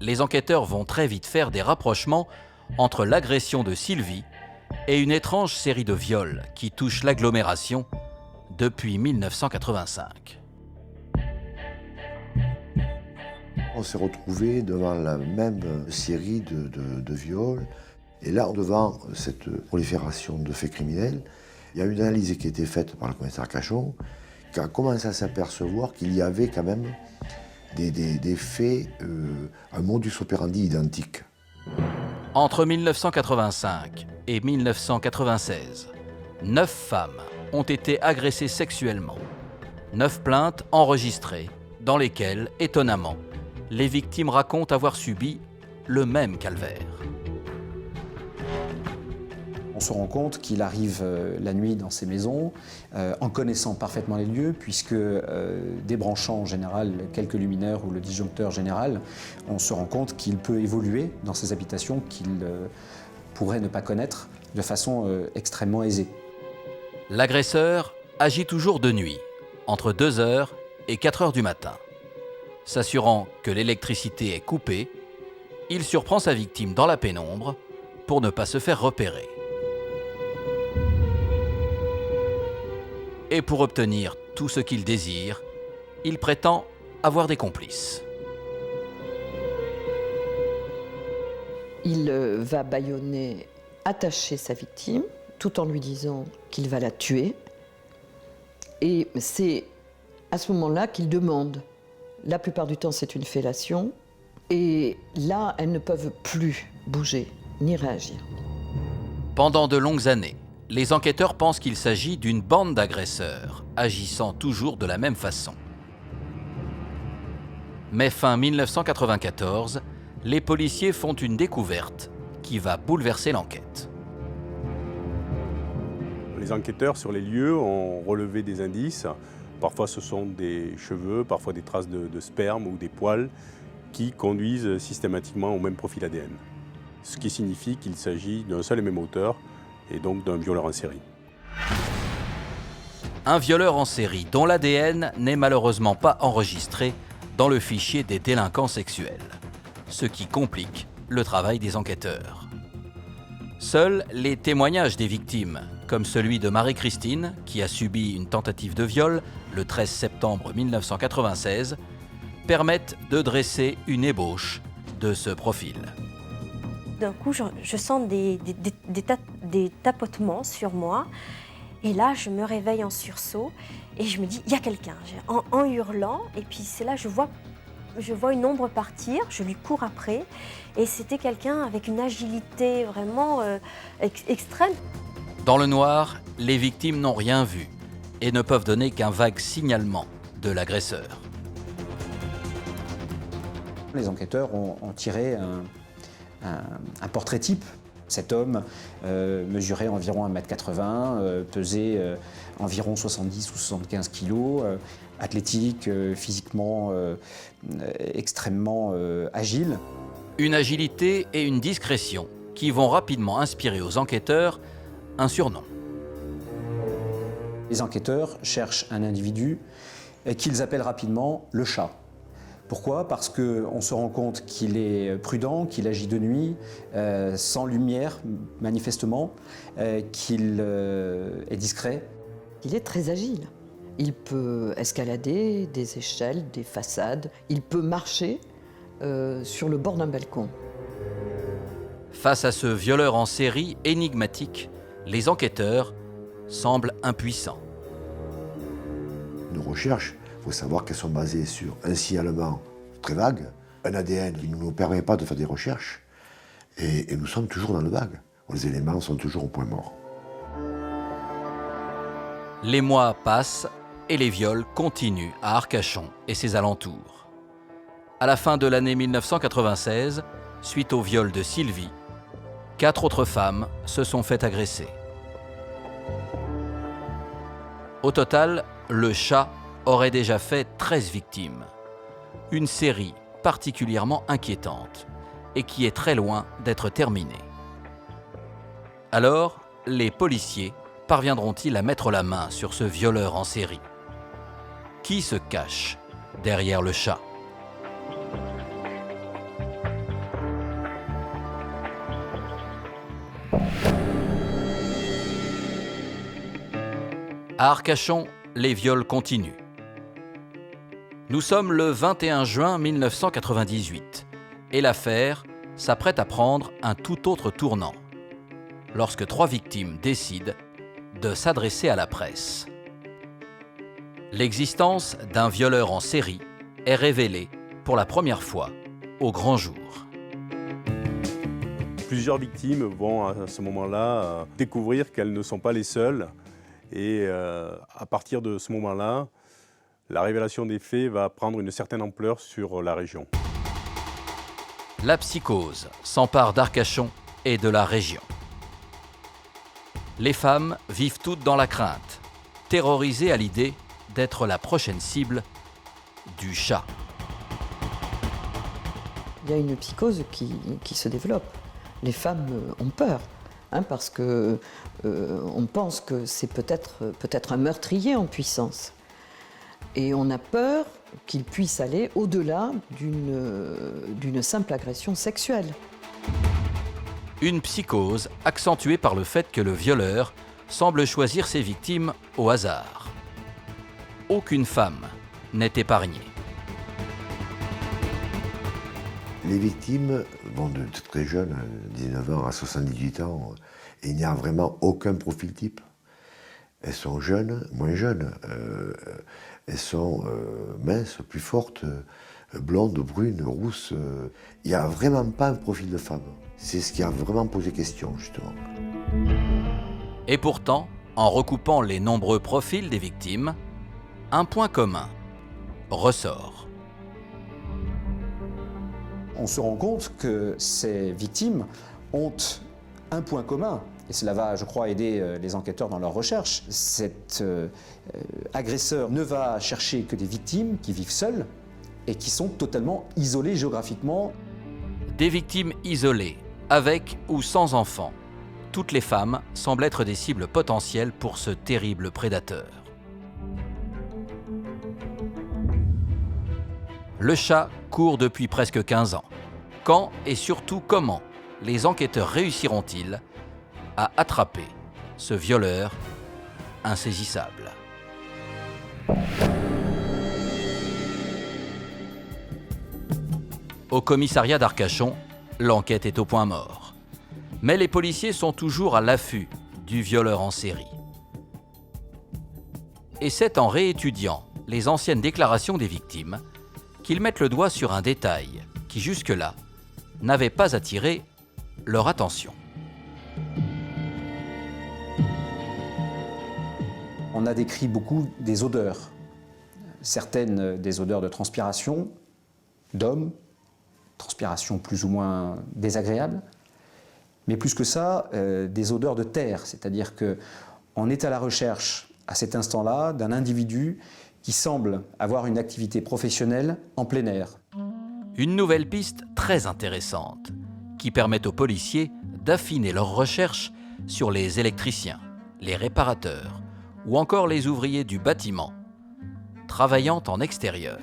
[SPEAKER 1] les enquêteurs vont très vite faire des rapprochements entre l'agression de Sylvie et une étrange série de viols qui touchent l'agglomération depuis 1985.
[SPEAKER 16] On s'est retrouvé devant la même série de viols. Et là, devant cette prolifération de faits criminels, il y a une analyse qui a été faite par le commissaire Arcachon qui a commencé à s'apercevoir qu'il y avait quand même des faits, un modus operandi identique.
[SPEAKER 1] Entre 1985 et 1996, 9 femmes ont été agressées sexuellement. 9 plaintes enregistrées dans lesquelles, étonnamment, les victimes racontent avoir subi le même calvaire.
[SPEAKER 3] On se rend compte qu'il arrive la nuit dans ces maisons, en connaissant parfaitement les lieux, puisque débranchant en général quelques lumineurs ou le disjoncteur général, on se rend compte qu'il peut évoluer dans ces habitations qu'il pourrait ne pas connaître de façon extrêmement aisée.
[SPEAKER 1] L'agresseur agit toujours de nuit, entre 2h et 4h du matin. S'assurant que l'électricité est coupée, il surprend sa victime dans la pénombre pour ne pas se faire repérer. Et pour obtenir tout ce qu'il désire, il prétend avoir des complices.
[SPEAKER 15] Il va bâillonner, attacher sa victime, tout en lui disant qu'il va la tuer. Et c'est à ce moment-là qu'il demande. La plupart du temps, c'est une fellation. Et là, elles ne peuvent plus bouger ni réagir.
[SPEAKER 1] Pendant de longues années, les enquêteurs pensent qu'il s'agit d'une bande d'agresseurs, agissant toujours de la même façon. Mais fin 1994, les policiers font une découverte qui va bouleverser l'enquête.
[SPEAKER 2] Les enquêteurs sur les lieux ont relevé des indices. Parfois ce sont des cheveux, parfois des traces de sperme ou des poils qui conduisent systématiquement au même profil ADN. Ce qui signifie qu'il s'agit d'un seul et même auteur et donc d'un violeur en série.
[SPEAKER 1] Un violeur en série dont l'ADN n'est malheureusement pas enregistré dans le fichier des délinquants sexuels, ce qui complique le travail des enquêteurs. Seuls les témoignages des victimes, comme celui de Marie-Christine, qui a subi une tentative de viol le 13 septembre 1996, permettent de dresser une ébauche de ce profil.
[SPEAKER 17] D'un coup, je sens des tapotements sur moi. Et là, je me réveille en sursaut et je me dis, il y a quelqu'un, en hurlant. Et puis c'est là, je vois Je vois une ombre partir, je lui cours après, et c'était quelqu'un avec une agilité vraiment extrême.
[SPEAKER 1] Dans le noir, les victimes n'ont rien vu et ne peuvent donner qu'un vague signalement de l'agresseur.
[SPEAKER 3] Les enquêteurs ont tiré un portrait type. Cet homme mesurait environ 1,80 m, pesait environ 70 ou 75 kg, athlétique, physiquement extrêmement agile.
[SPEAKER 1] Une agilité et une discrétion qui vont rapidement inspirer aux enquêteurs un surnom.
[SPEAKER 3] Les enquêteurs cherchent un individu qu'ils appellent rapidement le chat. Pourquoi? Parce qu'on se rend compte qu'il est prudent, qu'il agit de nuit, sans lumière manifestement, qu'il est discret.
[SPEAKER 15] Il est très agile. Il peut escalader des échelles, des façades. Il peut marcher sur le bord d'un balcon.
[SPEAKER 1] Face à ce violeur en série énigmatique, les enquêteurs semblent impuissants.
[SPEAKER 16] Nos recherches, il faut savoir qu'elles sont basées sur un signalement très vague, un ADN qui ne nous permet pas de faire des recherches, et nous sommes toujours dans le vague. Les éléments sont toujours au point mort.
[SPEAKER 1] Les mois passent et les viols continuent à Arcachon et ses alentours. À la fin de l'année 1996, suite au viol de Sylvie, 4 autres femmes se sont fait agresser. Au total, le chat aurait déjà fait 13 victimes. Une série particulièrement inquiétante et qui est très loin d'être terminée. Alors, les policiers parviendront-ils à mettre la main sur ce violeur en série? Qui se cache derrière le chat? À Arcachon, les viols continuent. Nous sommes le 21 juin 1998 et l'affaire s'apprête à prendre un tout autre tournant lorsque 3 victimes décident de s'adresser à la presse. L'existence d'un violeur en série est révélée pour la première fois au grand jour.
[SPEAKER 2] Plusieurs victimes vont à ce moment-là découvrir qu'elles ne sont pas les seules. Et à partir de ce moment-là, la révélation des faits va prendre une certaine ampleur sur la région.
[SPEAKER 1] La psychose s'empare d'Arcachon et de la région. Les femmes vivent toutes dans la crainte, terrorisées à l'idée d'être la prochaine cible du chat.
[SPEAKER 15] Il y a une psychose qui se développe. Les femmes ont peur. Parce que on pense que c'est peut-être un meurtrier en puissance. Et on a peur qu'il puisse aller au-delà d'une simple agression sexuelle.
[SPEAKER 1] Une psychose accentuée par le fait que le violeur semble choisir ses victimes au hasard. Aucune femme n'est épargnée.
[SPEAKER 16] Les victimes vont de très jeunes, 19 ans à 78 ans, et il n'y a vraiment aucun profil type. Elles sont jeunes, moins jeunes, elles sont minces, plus fortes, blondes, brunes, rousses. Il n'y a vraiment pas un profil de femme. C'est ce qui a vraiment posé question, justement.
[SPEAKER 1] Et pourtant, en recoupant les nombreux profils des victimes, un point commun ressort.
[SPEAKER 3] On se rend compte que ces victimes ont un point commun, et cela va, je crois, aider les enquêteurs dans leur recherche. Cet agresseur ne va chercher que des victimes qui vivent seules et qui sont totalement isolées géographiquement.
[SPEAKER 1] Des victimes isolées, avec ou sans enfants. Toutes les femmes semblent être des cibles potentielles pour ce terrible prédateur. Le chat court depuis presque 15 ans. Quand et surtout comment les enquêteurs réussiront-ils à attraper ce violeur insaisissable? Au commissariat d'Arcachon, l'enquête est au point mort. Mais les policiers sont toujours à l'affût du violeur en série. Et c'est en réétudiant les anciennes déclarations des victimes qu'ils mettent le doigt sur un détail qui jusque-là n'avait pas attiré leur attention.
[SPEAKER 3] On a décrit beaucoup des odeurs, certaines des odeurs de transpiration, d'hommes, transpiration plus ou moins désagréable, mais plus que ça, des odeurs de terre, c'est-à-dire qu'on est à la recherche à cet instant-là d'un individu qui semble avoir une activité professionnelle en plein air.
[SPEAKER 1] Une nouvelle piste très intéressante qui permet aux policiers d'affiner leurs recherches sur les électriciens, les réparateurs ou encore les ouvriers du bâtiment travaillant en extérieur.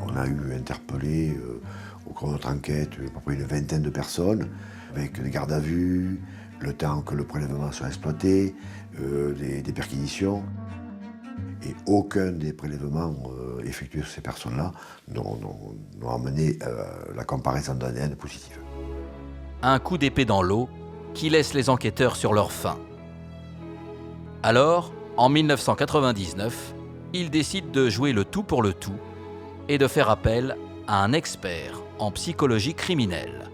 [SPEAKER 16] On a eu interpellé au cours de notre enquête à peu près une vingtaine de personnes avec des gardes à vue, le temps que le prélèvement soit exploité, des perquisitions. Et aucun des prélèvements effectués sur ces personnes-là n'ont amené la comparaison d'ADN positive.
[SPEAKER 1] Un coup d'épée dans l'eau qui laisse les enquêteurs sur leur faim. Alors, en 1999, ils décident de jouer le tout pour le tout et de faire appel à un expert en psychologie criminelle,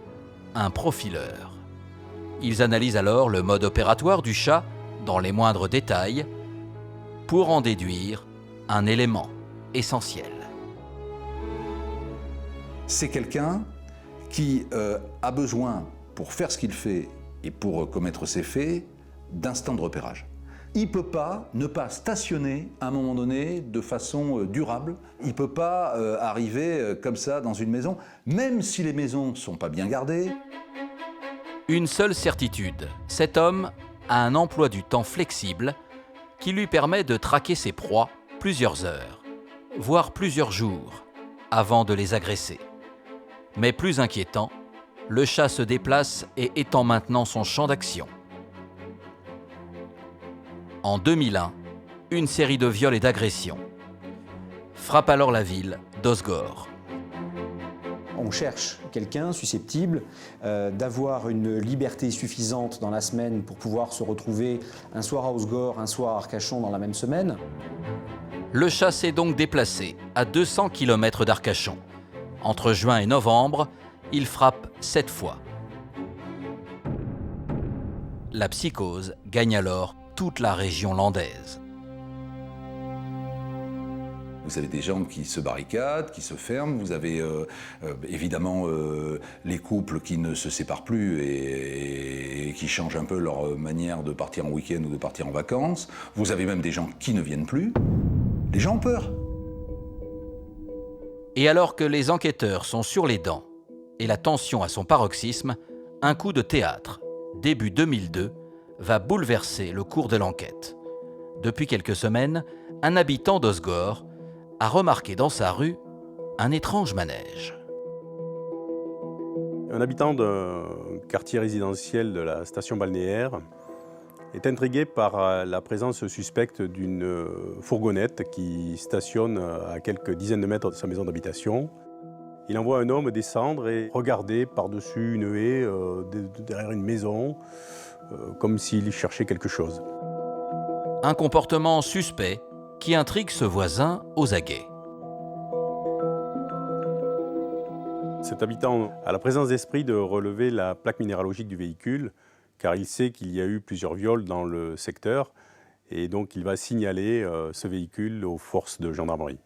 [SPEAKER 1] un profileur. Ils analysent alors le mode opératoire du chat dans les moindres détails pour en déduire un élément essentiel.
[SPEAKER 14] C'est quelqu'un qui a besoin, pour faire ce qu'il fait et pour commettre ses faits, d'instant de repérage. Il ne peut pas ne pas stationner à un moment donné de façon durable. Il ne peut pas arriver comme ça dans une maison, même si les maisons ne sont pas bien gardées.
[SPEAKER 1] Une seule certitude, cet homme a un emploi du temps flexible qui lui permet de traquer ses proies plusieurs heures, voire plusieurs jours, avant de les agresser. Mais plus inquiétant, le chat se déplace et étend maintenant son champ d'action. En 2001, une série de viols et d'agressions frappe alors la ville d'Osgore.
[SPEAKER 3] On cherche quelqu'un susceptible d'avoir une liberté suffisante dans la semaine pour pouvoir se retrouver un soir à Osgore, un soir à Arcachon dans la même semaine.
[SPEAKER 1] Le chat s'est donc déplacé à 200 km d'Arcachon. Entre juin et novembre, il frappe 7 fois. La psychose gagne alors toute la région landaise.
[SPEAKER 14] Vous avez des gens qui se barricadent, qui se ferment, vous avez évidemment les couples qui ne se séparent plus et qui changent un peu leur manière de partir en week-end ou de partir en vacances. Vous avez même des gens qui ne viennent plus. Les gens ont peur.
[SPEAKER 1] Et alors que les enquêteurs sont sur les dents et la tension à son paroxysme, un coup de théâtre, début 2002, va bouleverser le cours de l'enquête. Depuis quelques semaines, un habitant d'Osgore a remarqué dans sa rue un étrange manège.
[SPEAKER 2] Un habitant d'un quartier résidentiel de la station balnéaire est intrigué par la présence suspecte d'une fourgonnette qui stationne à quelques dizaines de mètres de sa maison d'habitation. Il envoie un homme descendre et regarder par-dessus une haie, derrière une maison, comme s'il cherchait quelque chose.
[SPEAKER 1] Un comportement suspect qui intrigue ce voisin aux aguets.
[SPEAKER 2] Cet habitant a la présence d'esprit de relever la plaque minéralogique du véhicule, car il sait qu'il y a eu plusieurs viols dans le secteur, et donc il va signaler ce véhicule aux forces de gendarmerie.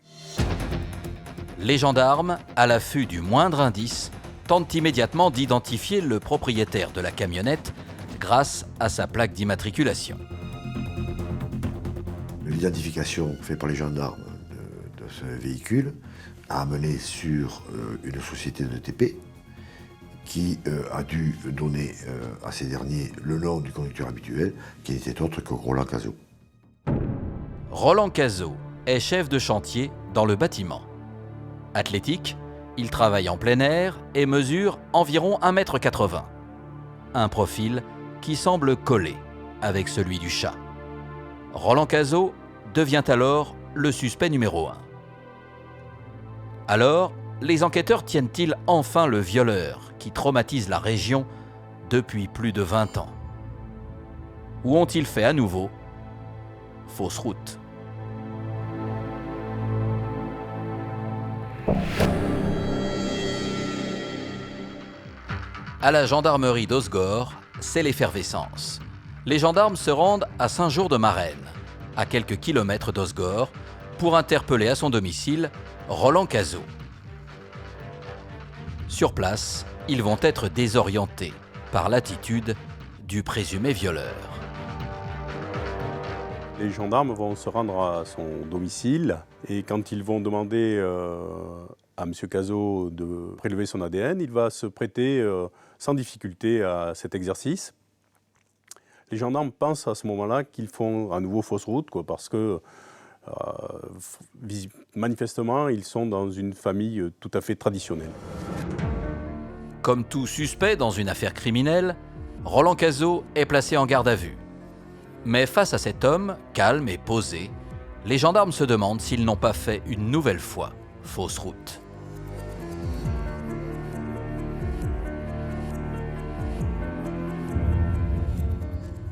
[SPEAKER 1] Les gendarmes, à l'affût du moindre indice, tentent immédiatement d'identifier le propriétaire de la camionnette grâce à sa plaque d'immatriculation.
[SPEAKER 16] L'identification faite par les gendarmes de ce véhicule a amené sur une société de TP qui a dû donner à ces derniers le nom du conducteur habituel, qui n'était autre que Roland Cazot.
[SPEAKER 1] Roland Cazot est chef de chantier dans le bâtiment. Athlétique, il travaille en plein air et mesure environ 1,80 m. Un profil qui semble coller avec celui du chat. Roland Cazot devient alors le suspect numéro 1. Alors, les enquêteurs tiennent-ils enfin le violeur qui traumatise la région depuis plus de 20 ans? Ou ont-ils fait à nouveau fausse route? À la gendarmerie d'Osgore, c'est l'effervescence. Les gendarmes se rendent à Saint-Jour-de-Marennes, à quelques kilomètres d'Osgore, pour interpeller à son domicile Roland Cazot. Sur place, ils vont être désorientés par l'attitude du présumé violeur.
[SPEAKER 2] Les gendarmes vont se rendre à son domicile et quand ils vont demander à M. Cazot de prélever son ADN, il va se prêter sans difficulté à cet exercice. Les gendarmes pensent à ce moment-là qu'ils font à nouveau fausse route, parce que manifestement, ils sont dans une famille tout à fait traditionnelle.
[SPEAKER 1] Comme tout suspect dans une affaire criminelle, Roland Cazot est placé en garde à vue. Mais face à cet homme, calme et posé, les gendarmes se demandent s'ils n'ont pas fait une nouvelle fois fausse route.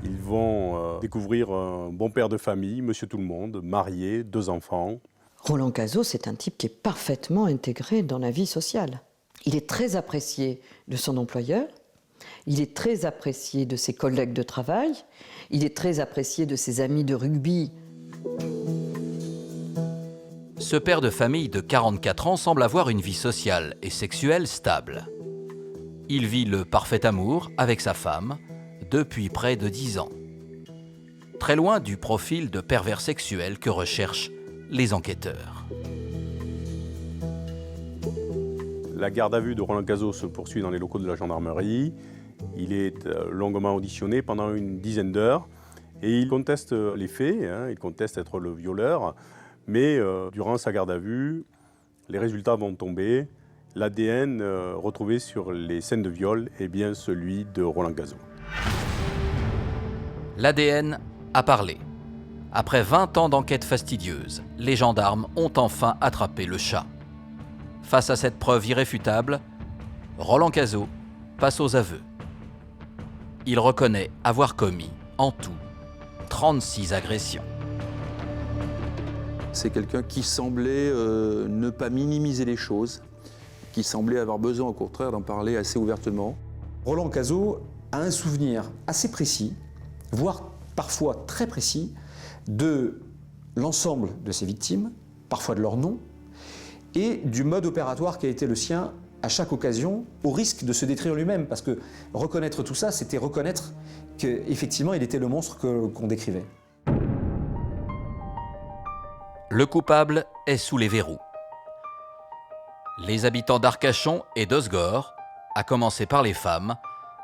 [SPEAKER 2] Ils vont découvrir un bon père de famille, monsieur tout-le-monde, marié, 2 enfants.
[SPEAKER 15] Roland Cazot, c'est un type qui est parfaitement intégré dans la vie sociale. Il est très apprécié de son employeur, il est très apprécié de ses collègues de travail, il est très apprécié de ses amis de rugby.
[SPEAKER 1] Ce père de famille de 44 ans semble avoir une vie sociale et sexuelle stable. Il vit le parfait amour avec sa femme depuis près de 10 ans. Très loin du profil de pervers sexuel que recherchent les enquêteurs.
[SPEAKER 2] La garde à vue de Roland Cazot se poursuit dans les locaux de la gendarmerie. Il est longuement auditionné pendant une dizaine d'heures et il conteste les faits, il conteste être le violeur, mais durant sa garde à vue, les résultats vont tomber. L'ADN retrouvé sur les scènes de viol est bien celui de Roland Cazot.
[SPEAKER 1] L'ADN a parlé. Après 20 ans d'enquête fastidieuse, les gendarmes ont enfin attrapé le chat. Face à cette preuve irréfutable, Roland Cazot passe aux aveux. Il reconnaît avoir commis, en tout, 36 agressions.
[SPEAKER 18] C'est quelqu'un qui semblait ne pas minimiser les choses, qui semblait avoir besoin au contraire d'en parler assez ouvertement.
[SPEAKER 3] Roland Cazot a un souvenir assez précis, voire parfois très précis, de l'ensemble de ses victimes, parfois de leur nom, et du mode opératoire qui a été le sien à chaque occasion, au risque de se détruire lui-même, parce que reconnaître tout ça, c'était reconnaître qu'effectivement, il était le monstre qu'on décrivait.
[SPEAKER 1] Le coupable est sous les verrous. Les habitants d'Arcachon et d'Osgore, à commencer par les femmes,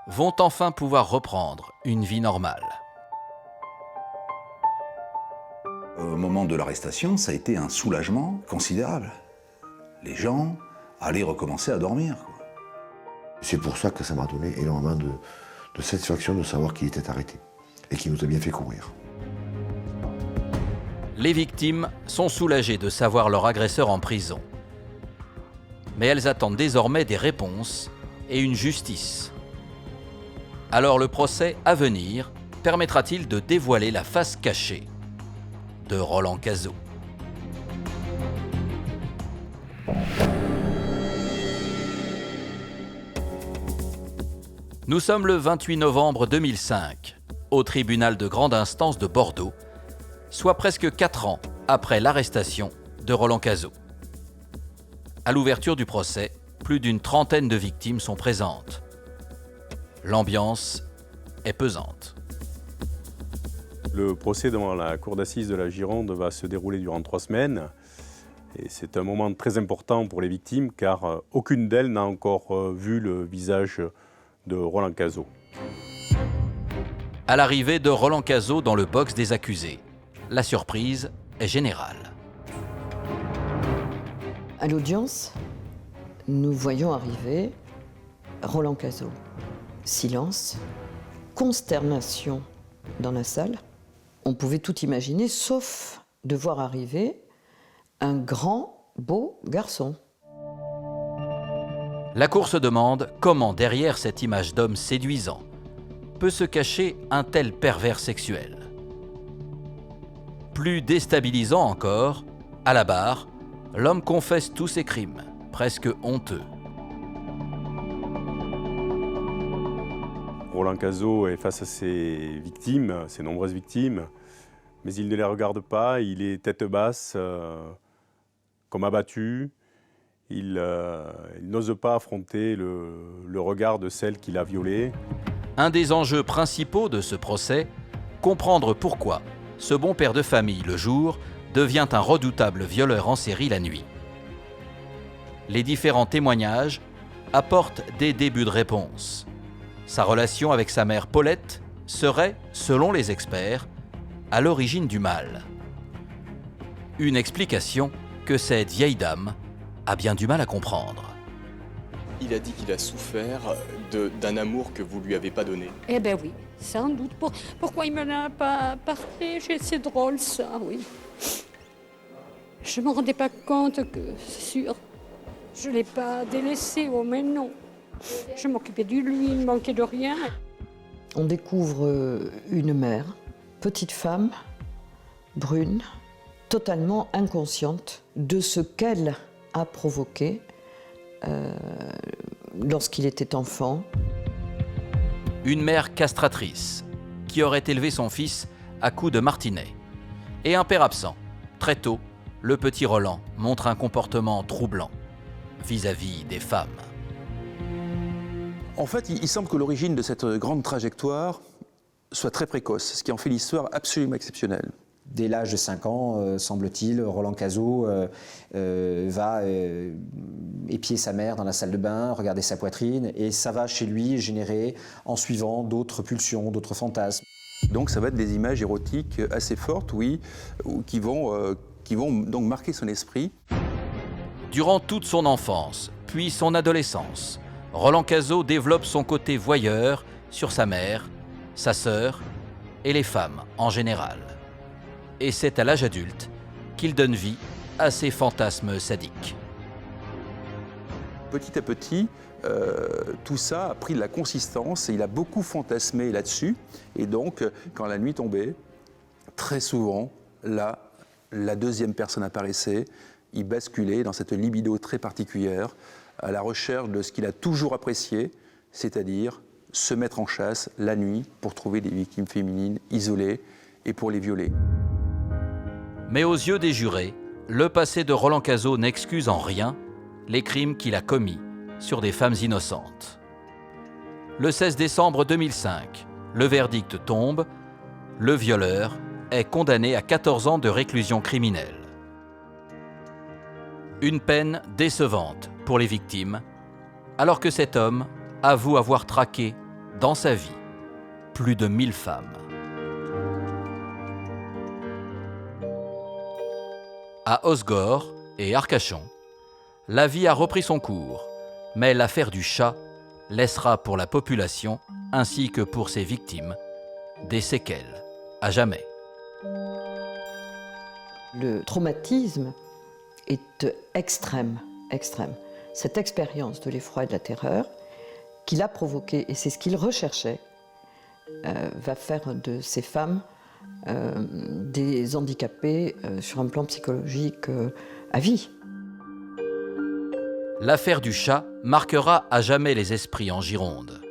[SPEAKER 1] vont enfin pouvoir reprendre une vie normale.
[SPEAKER 14] Au moment de l'arrestation, ça a été un soulagement considérable. Les gens allaient recommencer à dormir.
[SPEAKER 16] C'est pour ça que ça m'a donné énormément de satisfaction de savoir qu'il était arrêté et qu'il nous a bien fait courir.
[SPEAKER 1] Les victimes sont soulagées de savoir leur agresseur en prison. Mais elles attendent désormais des réponses et une justice. Alors le procès à venir permettra-t-il de dévoiler la face cachée de Roland Cazot? Nous sommes le 28 novembre 2005, au tribunal de grande instance de Bordeaux, soit presque 4 ans après l'arrestation de Roland Cazot. À l'ouverture du procès, plus d'une trentaine de victimes sont présentes. L'ambiance est pesante.
[SPEAKER 2] Le procès devant la cour d'assises de la Gironde va se dérouler durant 3 semaines. Et c'est un moment très important pour les victimes car aucune d'elles n'a encore vu le visage de Roland Cazot.
[SPEAKER 1] À l'arrivée de Roland Cazot dans le box des accusés, la surprise est générale.
[SPEAKER 15] À l'audience, nous voyons arriver Roland Cazot. Silence, consternation dans la salle. On pouvait tout imaginer, sauf de voir arriver un grand, beau garçon.
[SPEAKER 1] La cour se demande comment derrière cette image d'homme séduisant peut se cacher un tel pervers sexuel. Plus déstabilisant encore, à la barre, l'homme confesse tous ses crimes, presque honteux.
[SPEAKER 2] Roland Cazaux est face à ses victimes, ses nombreuses victimes, mais il ne les regarde pas, il est tête basse, comme abattu. Il n'ose pas affronter le regard de celle qu'il a violée.
[SPEAKER 1] Un des enjeux principaux de ce procès, comprendre pourquoi ce bon père de famille, le jour, devient un redoutable violeur en série la nuit. Les différents témoignages apportent des débuts de réponse. Sa relation avec sa mère Paulette serait, selon les experts, à l'origine du mal. Une explication que cette vieille dame a bien du mal à comprendre.
[SPEAKER 19] Il a dit qu'il a souffert d'un amour que vous lui avez pas donné.
[SPEAKER 20] Eh ben oui, sans doute. Pourquoi il me l'a pas parlé? C'est drôle ça, oui. Je me rendais pas compte que, c'est sûr, je l'ai pas délaissé, oh mais non. Je m'occupais de lui, il ne manquait de rien.
[SPEAKER 15] On découvre une mère, petite femme, brune, totalement inconsciente de ce qu'elle a provoqué lorsqu'il était enfant.
[SPEAKER 1] Une mère castratrice qui aurait élevé son fils à coups de martinet. Et un père absent. Très tôt, le petit Roland montre un comportement troublant vis-à-vis des femmes.
[SPEAKER 18] En fait, il semble que l'origine de cette grande trajectoire soit très précoce, ce qui en fait l'histoire absolument exceptionnelle.
[SPEAKER 3] Dès l'âge de 5 ans, semble-t-il, Roland Cazaux va épier sa mère dans la salle de bain, regarder sa poitrine, et ça va chez lui générer, en suivant, d'autres pulsions, d'autres fantasmes.
[SPEAKER 18] Donc ça va être des images érotiques assez fortes, oui, qui vont donc marquer son esprit.
[SPEAKER 1] Durant toute son enfance, puis son adolescence, Roland Cazaux développe son côté voyeur sur sa mère, sa sœur et les femmes en général. Et c'est à l'âge adulte qu'il donne vie à ses fantasmes sadiques.
[SPEAKER 18] Petit à petit, tout ça a pris de la consistance et il a beaucoup fantasmé là-dessus. Et donc, quand la nuit tombait, très souvent, là, la deuxième personne apparaissait, il basculait dans cette libido très particulière, à la recherche de ce qu'il a toujours apprécié, c'est-à-dire se mettre en chasse la nuit pour trouver des victimes féminines isolées et pour les violer.
[SPEAKER 1] Mais aux yeux des jurés, le passé de Roland Cazaux n'excuse en rien les crimes qu'il a commis sur des femmes innocentes. Le 16 décembre 2005, le verdict tombe, le violeur est condamné à 14 ans de réclusion criminelle. Une peine décevante pour les victimes, alors que cet homme avoue avoir traqué, dans sa vie, plus de 1000 femmes. À Osgore et Arcachon, la vie a repris son cours, mais l'affaire du chat laissera pour la population, ainsi que pour ses victimes, des séquelles à jamais.
[SPEAKER 15] Le traumatisme est extrême, extrême. Cette expérience de l'effroi et de la terreur qu'il a provoquée, et c'est ce qu'il recherchait, va faire de ces femmes des handicapés sur un plan psychologique à vie.
[SPEAKER 1] L'affaire du chat marquera à jamais les esprits en Gironde.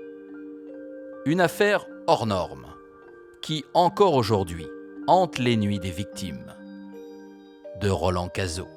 [SPEAKER 1] Une affaire hors norme, qui encore aujourd'hui hante les nuits des victimes de Roland Cazaux.